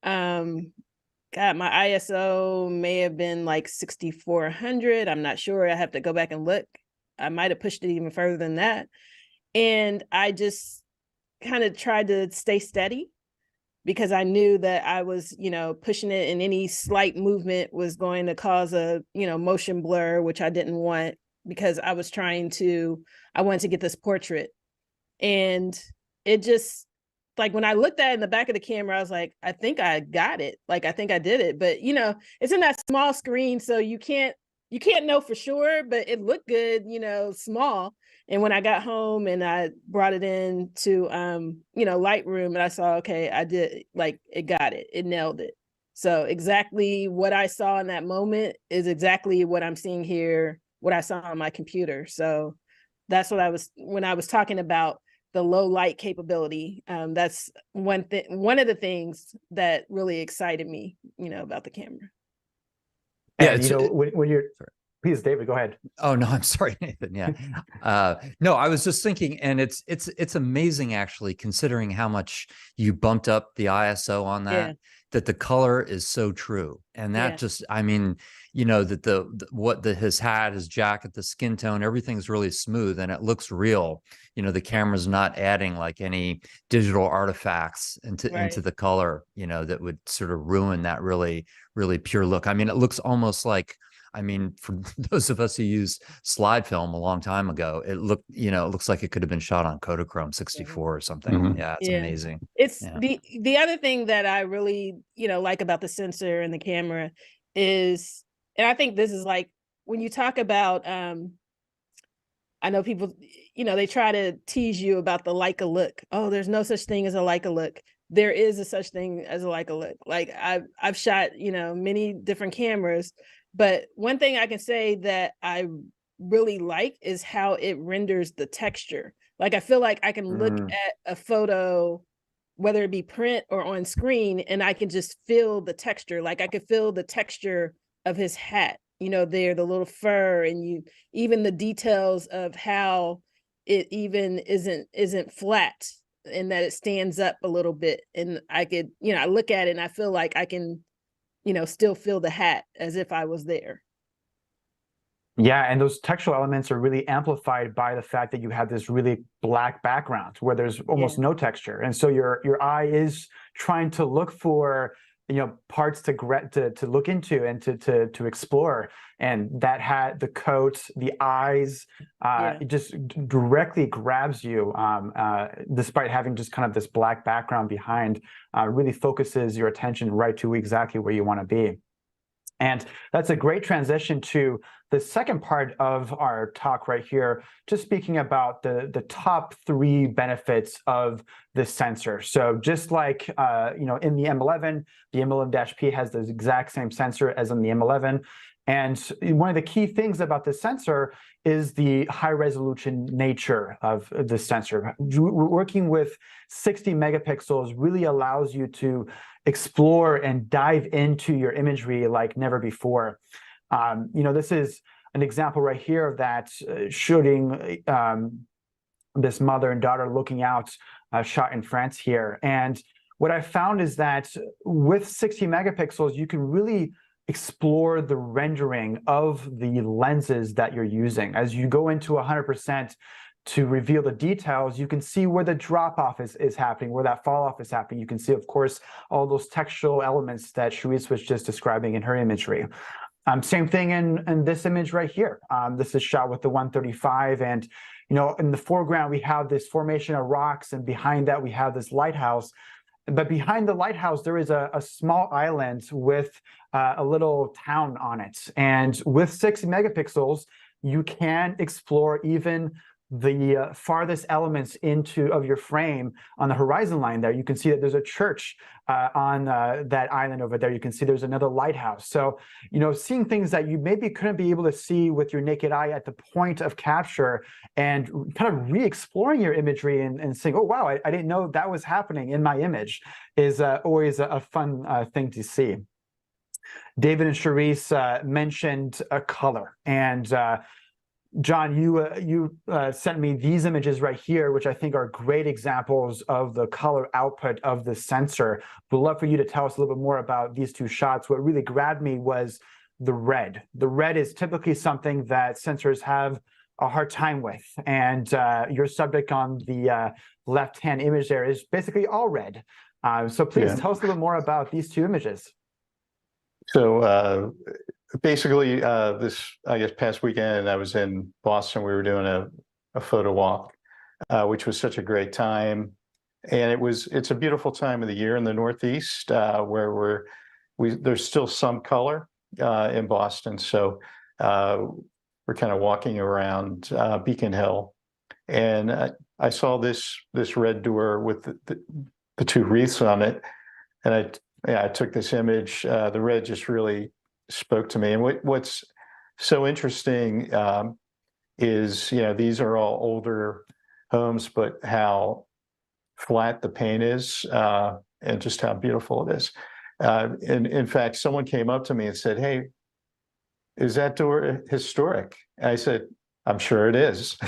God, my ISO may have been like 6400. I'm not sure. I have to go back and look. I might have pushed it even further than that. And I just kind of tried to stay steady because I knew that I was, pushing it, and any slight movement was going to cause a, motion blur, which I didn't want, because I wanted to get this portrait. And it just, like, when I looked at it in the back of the camera, I was like, I think I got it. Like, I think I did it. But, it's in that small screen, so you can't know for sure, but it looked good, small. And when I got home and I brought it in to, Lightroom, and I saw, okay, I did, like, it got it. It nailed it. So exactly what I saw in that moment is exactly what I'm seeing here, what I saw on my computer. So that's what when I was talking about the low light capability. That's one of the things that really excited me, about the camera. Yeah, when you're, sorry. Please, David, go ahead. Oh no, I'm sorry, Nathan. Yeah, no, I was just thinking, and it's amazing actually, considering how much you bumped up the ISO on that. that the color is so true. And that Yeah. just, I mean, you know, that his hat, his jacket, the skin tone, everything's really smooth and it looks real. You know, the camera's not adding like any digital artifacts into the color, you know, that would sort of ruin that really, really pure look. I mean, it looks almost like, I mean, for those of us who used slide film a long time ago, it looks like it could have been shot on Kodachrome 64 or something. Mhm. Yeah, it's Yeah. amazing. It's Yeah. the other thing that I really, like about the sensor and the camera is, and I think this is like when you talk about, I know people, they try to tease you about the Leica look. Oh, there's no such thing as a Leica look. There is a such thing as a Leica look. Like I've shot, many different cameras, but one thing I can say that I really like is how it renders the texture. Like I feel like I can look at a photo, whether it be print or on screen, and I can just feel the texture. Like I could feel the texture of his hat, the little fur, and even the details of how it even isn't flat, and that it stands up a little bit. And I could, I look at it and I feel like I can, still feel the hat as if I was there. Yeah, and those textual elements are really amplified by the fact that you have this really black background where there's almost no texture, and so your eye is trying to look for parts to look into and to explore, and that hat, the coat, the eyes, it just directly grabs you, despite having just kind of this black background behind. Really focuses your attention right to exactly where you want to be. And that's a great transition to the second part of our talk right here, just speaking about the top 3 benefits of the sensor. So just like, in the M11, the M11-P has the exact same sensor as in the M11. And one of the key things about the sensor is the high resolution nature of the sensor. Working with 60 megapixels really allows you to explore and dive into your imagery like never before. This is an example right here of that, shooting this mother and daughter looking out, shot in France here. And what I found is that with 60 megapixels, you can really explore the rendering of the lenses that you're using. As you go into 100% to reveal the details, you can see where the drop-off is happening, where that fall-off is happening. You can see, of course, all those textual elements that Cheriss was just describing in her imagery. Same thing in this image right here. This is shot with the 135, and in the foreground we have this formation of rocks, and behind that we have this lighthouse. But behind the lighthouse, there is a small island with a little town on it. And with 60 megapixels, you can explore even the farthest elements of your frame on the horizon line there. You can see that there's a church on that island over there. You can see there's another lighthouse. So, seeing things that you maybe couldn't be able to see with your naked eye at the point of capture, and kind of re-exploring your imagery and saying, oh, wow, I didn't know that was happening in my image, is always a fun thing to see. David and Cheriss mentioned a color, and John, you sent me these images right here, which I think are great examples of the color output of the sensor. We'd love for you to tell us a little bit more about these 2 shots. What really grabbed me was the red. The red is typically something that sensors have a hard time with, and your subject on the left-hand image there is basically all red. So please tell us a little bit more about these 2 images. So basically, this, I guess, past weekend, I was in Boston. We were doing a photo walk, which was such a great time. And it's a beautiful time of the year in the Northeast, where there's still some color in Boston. So we're kind of walking around Beacon Hill, and I saw this red door with the 2 wreaths on it, and I took this image. The red just really spoke to me. And what's so interesting is, these are all older homes, but how flat the paint is, and just how beautiful it is. And in fact, someone came up to me and said, "Hey, is that door historic?" And I said, "I'm sure it is."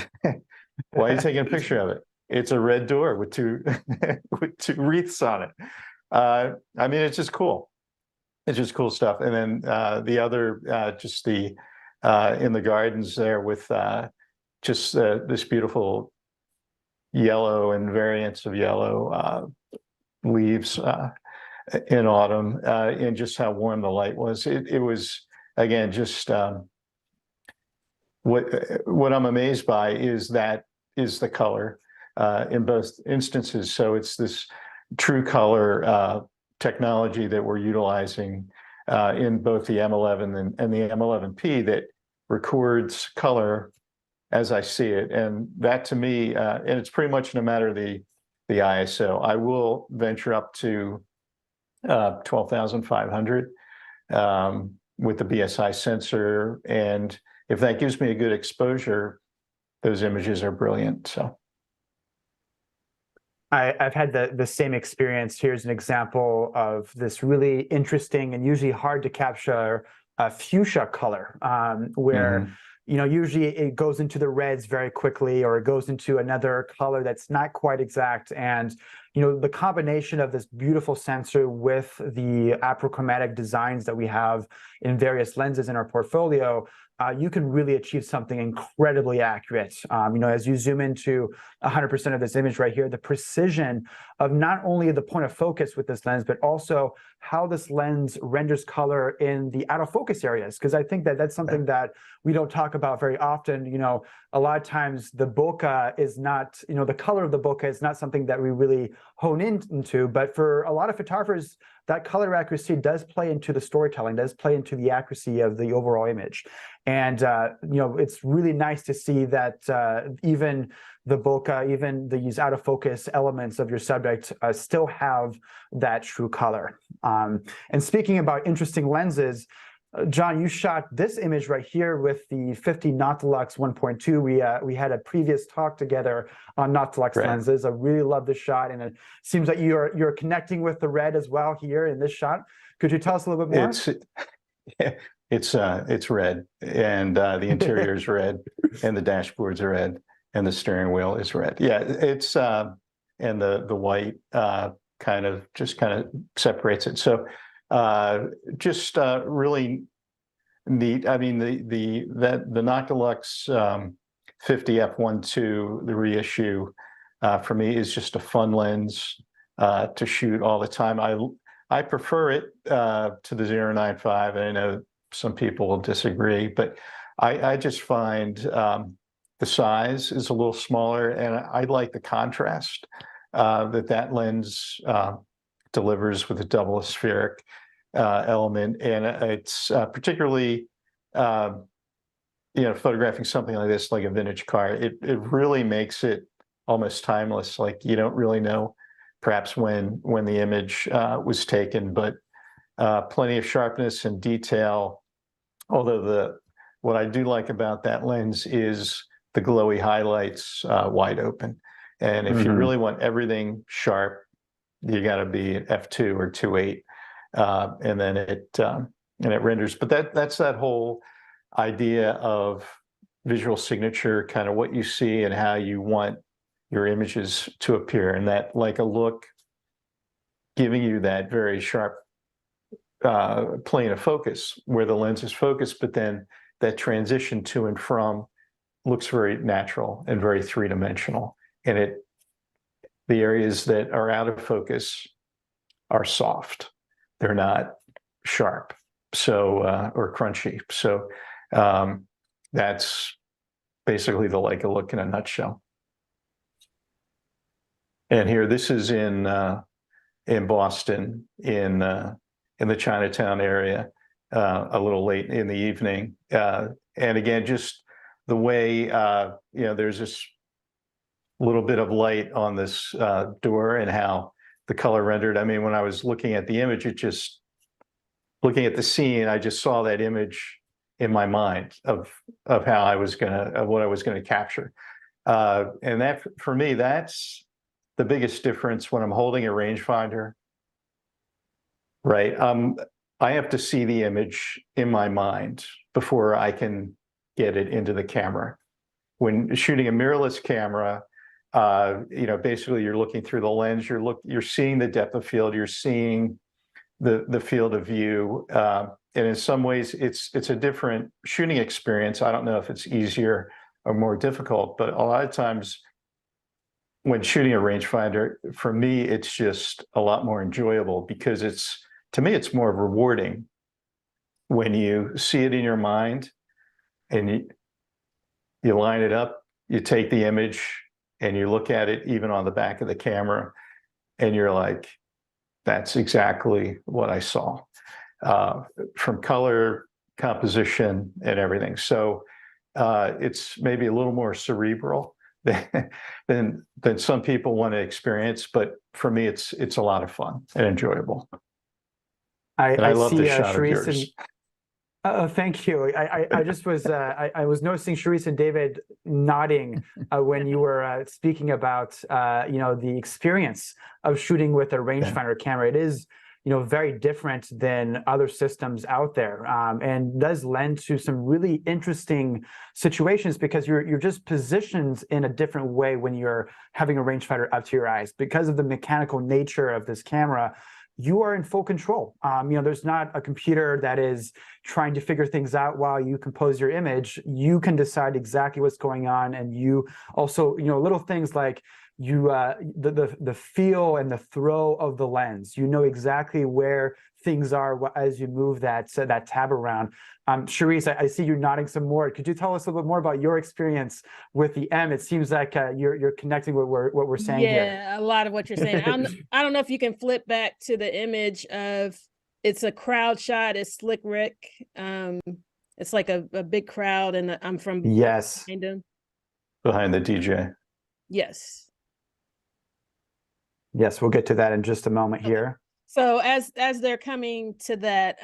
"Why are you taking a picture of it?" "It's a red door with 2 with 2 wreaths on it." I mean, it's just cool. It's just cool stuff. And then the other, just the in the gardens there with just this beautiful yellow and variants of yellow leaves in autumn, and just how warm the light was. It was, again, just what I'm amazed by is the color in both instances. So it's this true color technology that we're utilizing in both the M11 and the M11-P that records color as I see it. And that to me, and it's pretty much no matter the ISO. I will venture up to 12,500 with the BSI sensor. And if that gives me a good exposure, those images are brilliant. So I've had the same experience. Here's an example of this really interesting and usually hard to capture fuchsia color, where usually it goes into the reds very quickly, or it goes into another color that's not quite exact. And the combination of this beautiful sensor with the apochromatic designs that we have in various lenses in our portfolio, you can really achieve something incredibly accurate. As you zoom into 100% of this image right here, the precision of not only the point of focus with this lens, but also how this lens renders color in the out of focus areas. Because I think that that's something that we don't talk about very often. A lot of times the bokeh is not, the color of the bokeh is not something that we really hone into. But for a lot of photographers, that color accuracy does play into the storytelling, does play into the accuracy of the overall image. And, it's really nice to see that even the bokeh, even these out of focus elements of your subject still have that true color. And speaking about interesting lenses, John, you shot this image right here with the 50 Nautilus 1.2. We had a previous talk together on Nautilus lenses. I really love this shot, and it seems like you're connecting with the red as well here in this shot. Could you tell us a little bit more? It's red, and the interior is red, and the dashboards are red, and the steering wheel is red. Yeah, it's and the white kind of separates it. So just really neat. I mean, the Nautilus 50 f1.2, the reissue, for me is just a fun lens to shoot all the time. I prefer it to the 0.95, and I know some people will disagree, but I just find the size is a little smaller, and I like the contrast that lens delivers with a double spheric element. And it's particularly, photographing something like this, like a vintage car, it really makes it almost timeless. Like you don't really know perhaps when the image was taken, but plenty of sharpness and detail. Although what I do like about that lens is the glowy highlights wide open. And if you really want everything sharp, you got to be at f2 or 2.8, and then it renders. But that's that whole idea of visual signature, kind of what you see and how you want your images to appear, and that Leica look giving you that very sharp plane of focus where the lens is focused, but then that transition to and from looks very natural and very three-dimensional. And the areas that are out of focus are soft. They're not sharp, so or crunchy. So that's basically the Leica look in a nutshell. And here, this is in Boston, in the Chinatown area, a little late in the evening. And again, just the way there's this little bit of light on this door and how the color rendered. I mean, when I was looking at the image, looking at the scene, I just saw that image in my mind of what I was gonna capture. And that, for me, that's the biggest difference when I'm holding a rangefinder, right? I have to see the image in my mind before I can get it into the camera. When shooting a mirrorless camera, Basically you're looking through the lens, you're seeing the depth of field, you're seeing the field of view. And in some ways it's a different shooting experience. I don't know if it's easier or more difficult, but a lot of times when shooting a rangefinder, for me, it's just a lot more enjoyable because to me, it's more rewarding when you see it in your mind and you line it up, you take the image and you look at it even on the back of the camera and you're like, that's exactly what I saw, from color, composition, and everything. So it's maybe a little more cerebral than some people want to experience, but for me, it's a lot of fun and enjoyable. I love the shot of yours. Thank you. I just was I was noticing Cheriss and David nodding when you were speaking about the experience of shooting with a rangefinder camera. It is very different than other systems out there, and does lend to some really interesting situations because you're just positioned in a different way when you're having a rangefinder up to your eyes because of the mechanical nature of this camera. You are in full control. There's not a computer that is trying to figure things out while you compose your image. You can decide exactly what's going on, and you also, little things like the feel and the throw of the lens. You know exactly where things are as you move that tab around. Cheriss, I see you nodding some more. Could you tell us a little bit more about your experience with the M? It seems like you're connecting with what we're saying here. Yeah, a lot of what you're saying. I don't know if you can flip back to the image of it's a crowd shot. It's Slick Rick. It's like a big crowd, and I'm from behind him. Behind the DJ. Yes. Yes, we'll get to that in just a moment here. So as they're coming to that,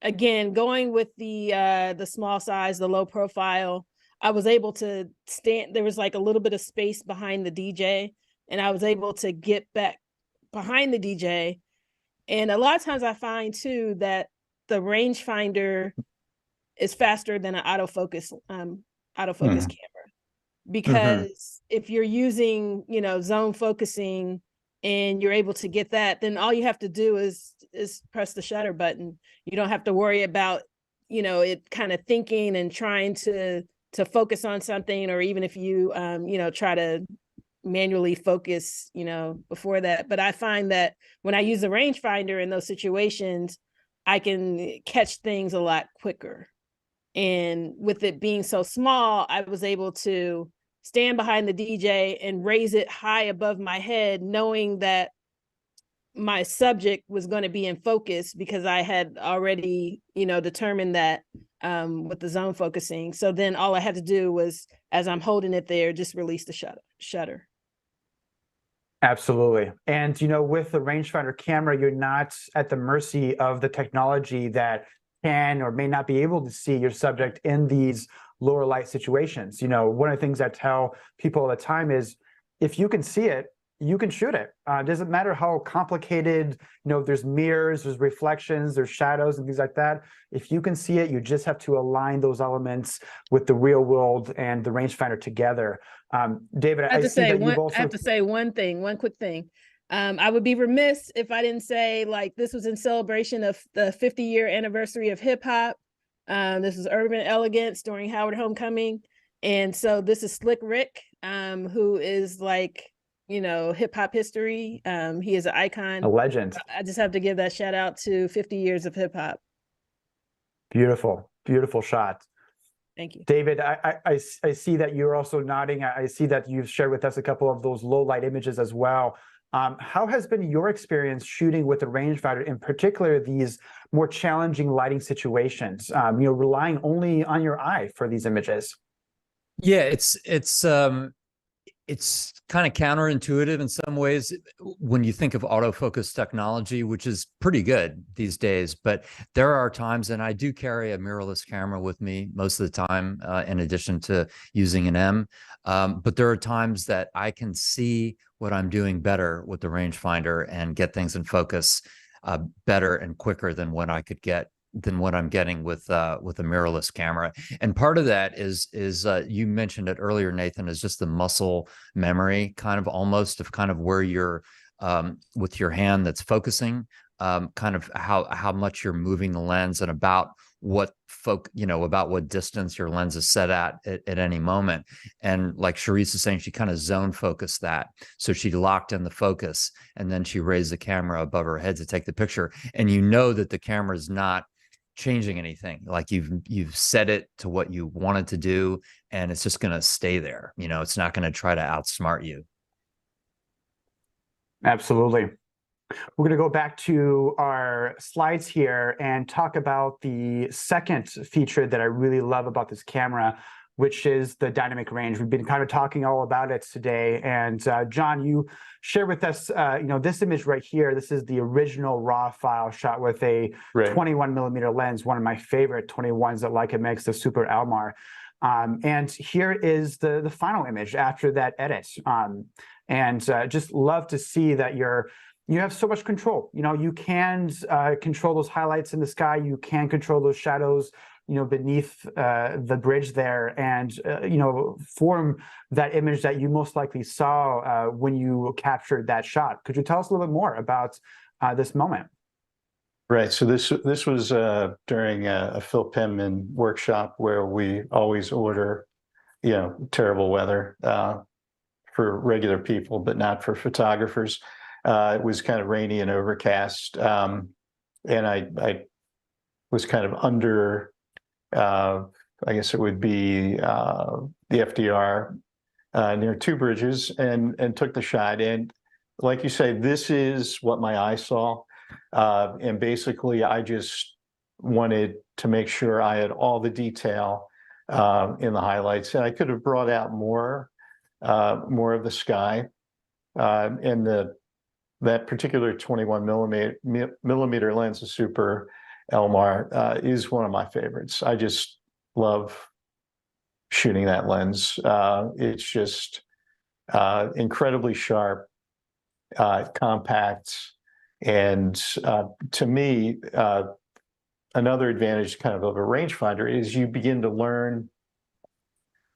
again, going with the small size, the low profile, I was able to stand. There was like a little bit of space behind the DJ, and I was able to get back behind the DJ. And a lot of times I find too that the rangefinder is faster than an autofocus camera, because if you're using zone focusing and you're able to get that, then all you have to do is press the shutter button. You don't have to worry about it kind of thinking and trying to focus on something, or even if you try to manually focus before that. But I find that when I use the rangefinder in those situations, I can catch things a lot quicker. And with it being so small, I was able to stand behind the DJ and raise it high above my head, knowing that my subject was going to be in focus because I had already, determined that with the zone focusing. So then all I had to do was, as I'm holding it there, just release the shutter. Absolutely. And, with the rangefinder camera, you're not at the mercy of the technology that can or may not be able to see your subject in these lower light situations. One of the things I tell people all the time is, if you can see it, you can shoot it. It doesn't matter how complicated, there's mirrors, there's reflections, there's shadows and things like that. If you can see it, you just have to align those elements with the real world and the rangefinder together. David, I have to say one quick thing. I would be remiss if I didn't say, this was in celebration of the 50-year anniversary of hip hop. This is Urban Elegance during Howard Homecoming. And so this is Slick Rick, who is hip hop history. He is an icon, a legend. I just have to give that shout out to 50 years of hip hop. Beautiful, beautiful shot. Thank you. David, I see that you're also nodding. I see that you've shared with us a couple of those low light images as well. How has been your experience shooting with a rangefinder, in particular these more challenging lighting situations, relying only on your eye for these images? Yeah, it's kind of counterintuitive in some ways when you think of autofocus technology, which is pretty good these days. But there are times, and I do carry a mirrorless camera with me most of the time, in addition to using an M. But there are times that I can see what I'm doing better with the rangefinder and get things in focus better and quicker than what I could get what I'm getting with a mirrorless camera. And part of that is you mentioned it earlier, Nathan, is just the muscle memory, kind of almost of kind of where you're with your hand that's focusing, kind of how much you're moving the lens, and about what about what distance your lens is set at any moment. And like Cheriss is saying, she kind of zone focused that. So she locked in the focus, and then she raised the camera above her head to take the picture. And you know that the camera is not changing anything. Like you've set it to what you wanted to do, and it's just going to stay there. It's not going to try to outsmart you. Absolutely. We're going to go back to our slides here and talk about the second feature that I really love about this camera, which is the dynamic range. We've been kind of talking all about it today. And John, you shared with us, this image right here. This is the original raw file shot with a 21mm lens, one of my favorite 21s that Leica makes, the Super Elmar. And here is the final image after that edit. Just love to see that you have so much control. You can control those highlights in the sky. You can control those shadows, beneath the bridge there, and form that image that you most likely saw when you captured that shot. Could you tell us a little bit more about this moment? Right. So this was during a Phil Penman workshop where we always order, terrible weather for regular people, but not for photographers. It was kind of rainy and overcast, and I was kind of under, I guess it would be the FDR near two bridges, and took the shot. And like you say, this is what my eye saw, and basically I just wanted to make sure I had all the detail in the highlights, and I could have brought out more of the sky, and that particular 21mm lens, the Super Elmar, is one of my favorites. I just love shooting that lens. It's just incredibly sharp, compact, and to me, another advantage kind of a rangefinder is you begin to learn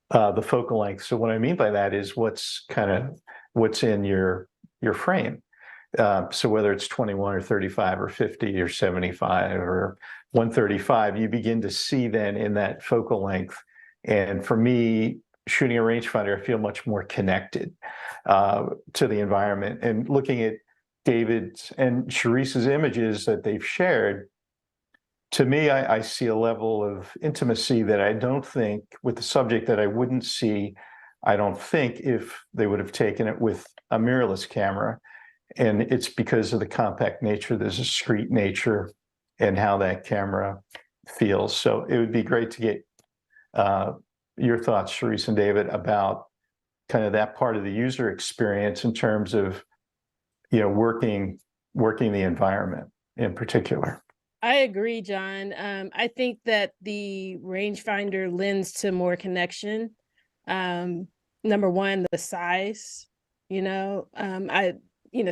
the focal length. So what I mean by that is what's in your frame. So whether it's 21 or 35 or 50 or 75 or 135, you begin to see then in that focal length. And for me, shooting a rangefinder, I feel much more connected to the environment. And looking at David's and Cheriss's images that they've shared, to me, I see a level of intimacy that I don't think with the subject that I wouldn't see, I don't think, if they would have taken it with a mirrorless camera. And it's because of the compact nature, there's a discrete nature, and how that camera feels. So it would be great to get your thoughts, Cheriss and David, about kind of that part of the user experience in terms of, working the environment in particular. I agree, John. I think that the rangefinder lends to more connection. Number one, the size. I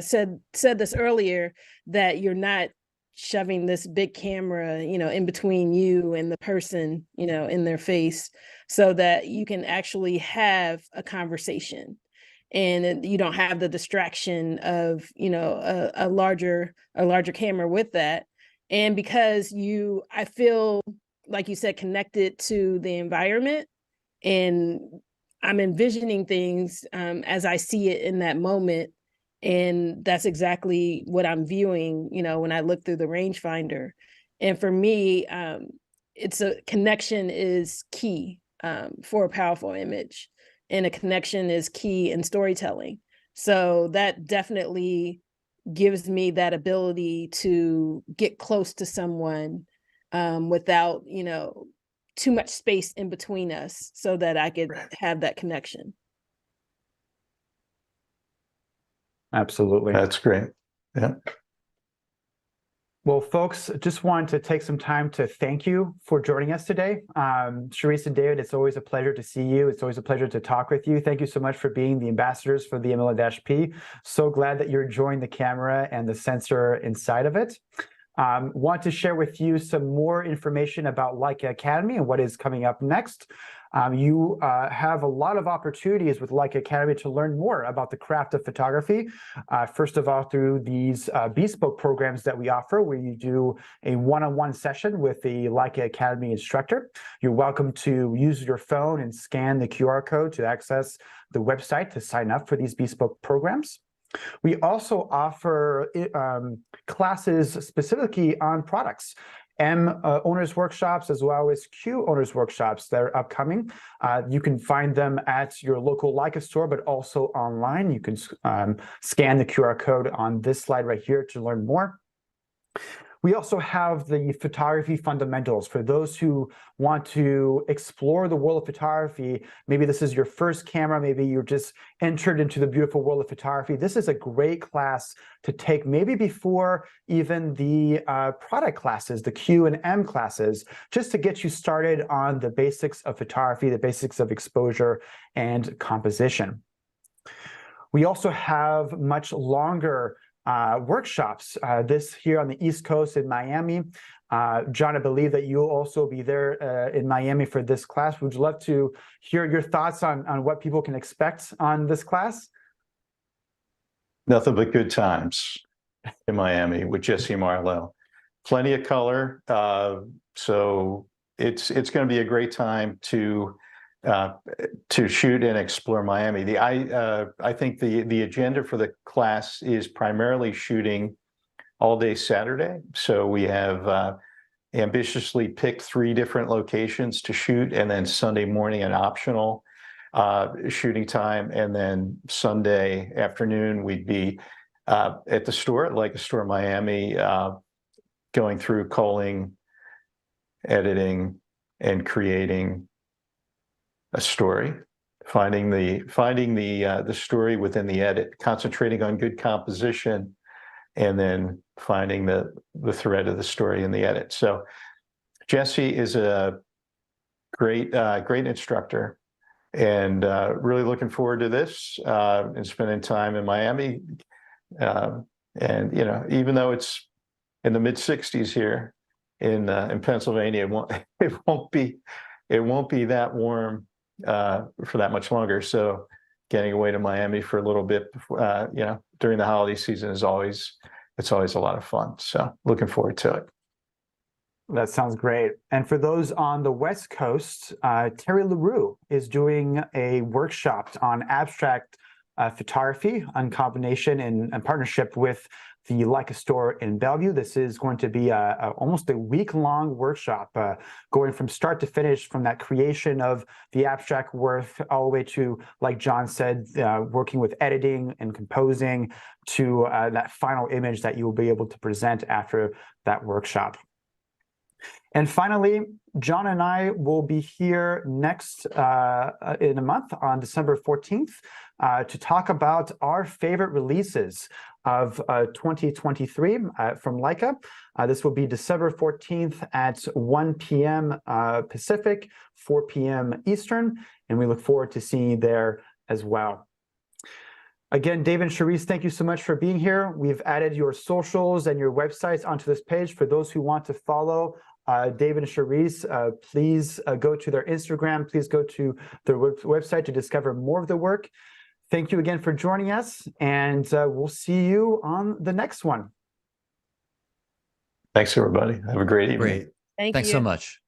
said this earlier, that you're not shoving this big camera, in between you and the person, in their face, so that you can actually have a conversation, and you don't have the distraction of, a larger camera with that. And because I feel, like you said, connected to the environment, and I'm envisioning things as I see it in that moment. And that's exactly what I'm viewing, when I look through the rangefinder. And for me, connection is key for a powerful image, and a connection is key in storytelling. So that definitely gives me that ability to get close to someone without, too much space in between us, so that I could have that connection. Absolutely. That's great. Yeah. Well, folks, just wanted to take some time to thank you for joining us today. Cheriss and David, it's always a pleasure to see you. It's always a pleasure to talk with you. Thank you so much for being the ambassadors for the M11-P. So glad that you're enjoying the camera and the sensor inside of it. Want to share with you some more information about Leica Academy and what is coming up next. You have a lot of opportunities with Leica Academy to learn more about the craft of photography. First of all, through these bespoke programs that we offer, where you do a one-on-one session with the Leica Academy instructor. You're welcome to use your phone and scan the QR code to access the website to sign up for these bespoke programs. We also offer classes specifically on products. M owners workshops as well as Q owners workshops that are upcoming. You can find them at your local Leica store, but also online. You can scan the QR code on this slide right here to learn more. We also have the photography fundamentals for those who want to explore the world of photography. Maybe this is your first camera, maybe you're just entered into the beautiful world of photography. This is a great class to take maybe before even the product classes, the Q and M classes, just to get you started on the basics of photography, the basics of exposure and composition. We also have much longer workshops, this here on the East Coast in Miami. John, I believe that you'll also be there in Miami for this class. Would you love to hear your thoughts on what people can expect on this class? Nothing but good times in Miami with Jesse Marlowe. Plenty of color. So it's going to be a great time to shoot and explore Miami. I think the agenda for the class is primarily shooting all day Saturday. So we have ambitiously picked 3 different locations to shoot, and then Sunday morning an optional shooting time, and then Sunday afternoon we'd be at the store, at Leica Store Miami, going through culling, editing, and creating a story, finding the story within the edit, concentrating on good composition, and then finding the thread of the story in the edit. So Jesse is a great instructor, and really looking forward to this and spending time in Miami. And even though it's in the mid-60s here in Pennsylvania, it won't be that warm for that much longer. So getting away to Miami for a little bit before, during the holiday season is always a lot of fun. So looking forward to it. That sounds great. And for those on the West Coast, Terry LaRue is doing a workshop on abstract photography on combination in partnership with the Leica store in Bellevue. This is going to be almost a week-long workshop, going from start to finish, from that creation of the abstract work all the way to, like John said, working with editing and composing to that final image that you will be able to present after that workshop. And finally, John and I will be here next in a month on December 14th to talk about our favorite releases of 2023 from Leica. This will be December 14th at 1 p.m. Pacific, 4 p.m. Eastern, and we look forward to seeing you there as well. Again, Dave and Cheriss, thank you so much for being here. We've added your socials and your websites onto this page. For those who want to follow Dave and Cheriss, please go to their Instagram. Please go to their website to discover more of the work. Thank you again for joining us, and we'll see you on the next one. Thanks, everybody. Have a great evening. Great. Thank Thanks you. so much.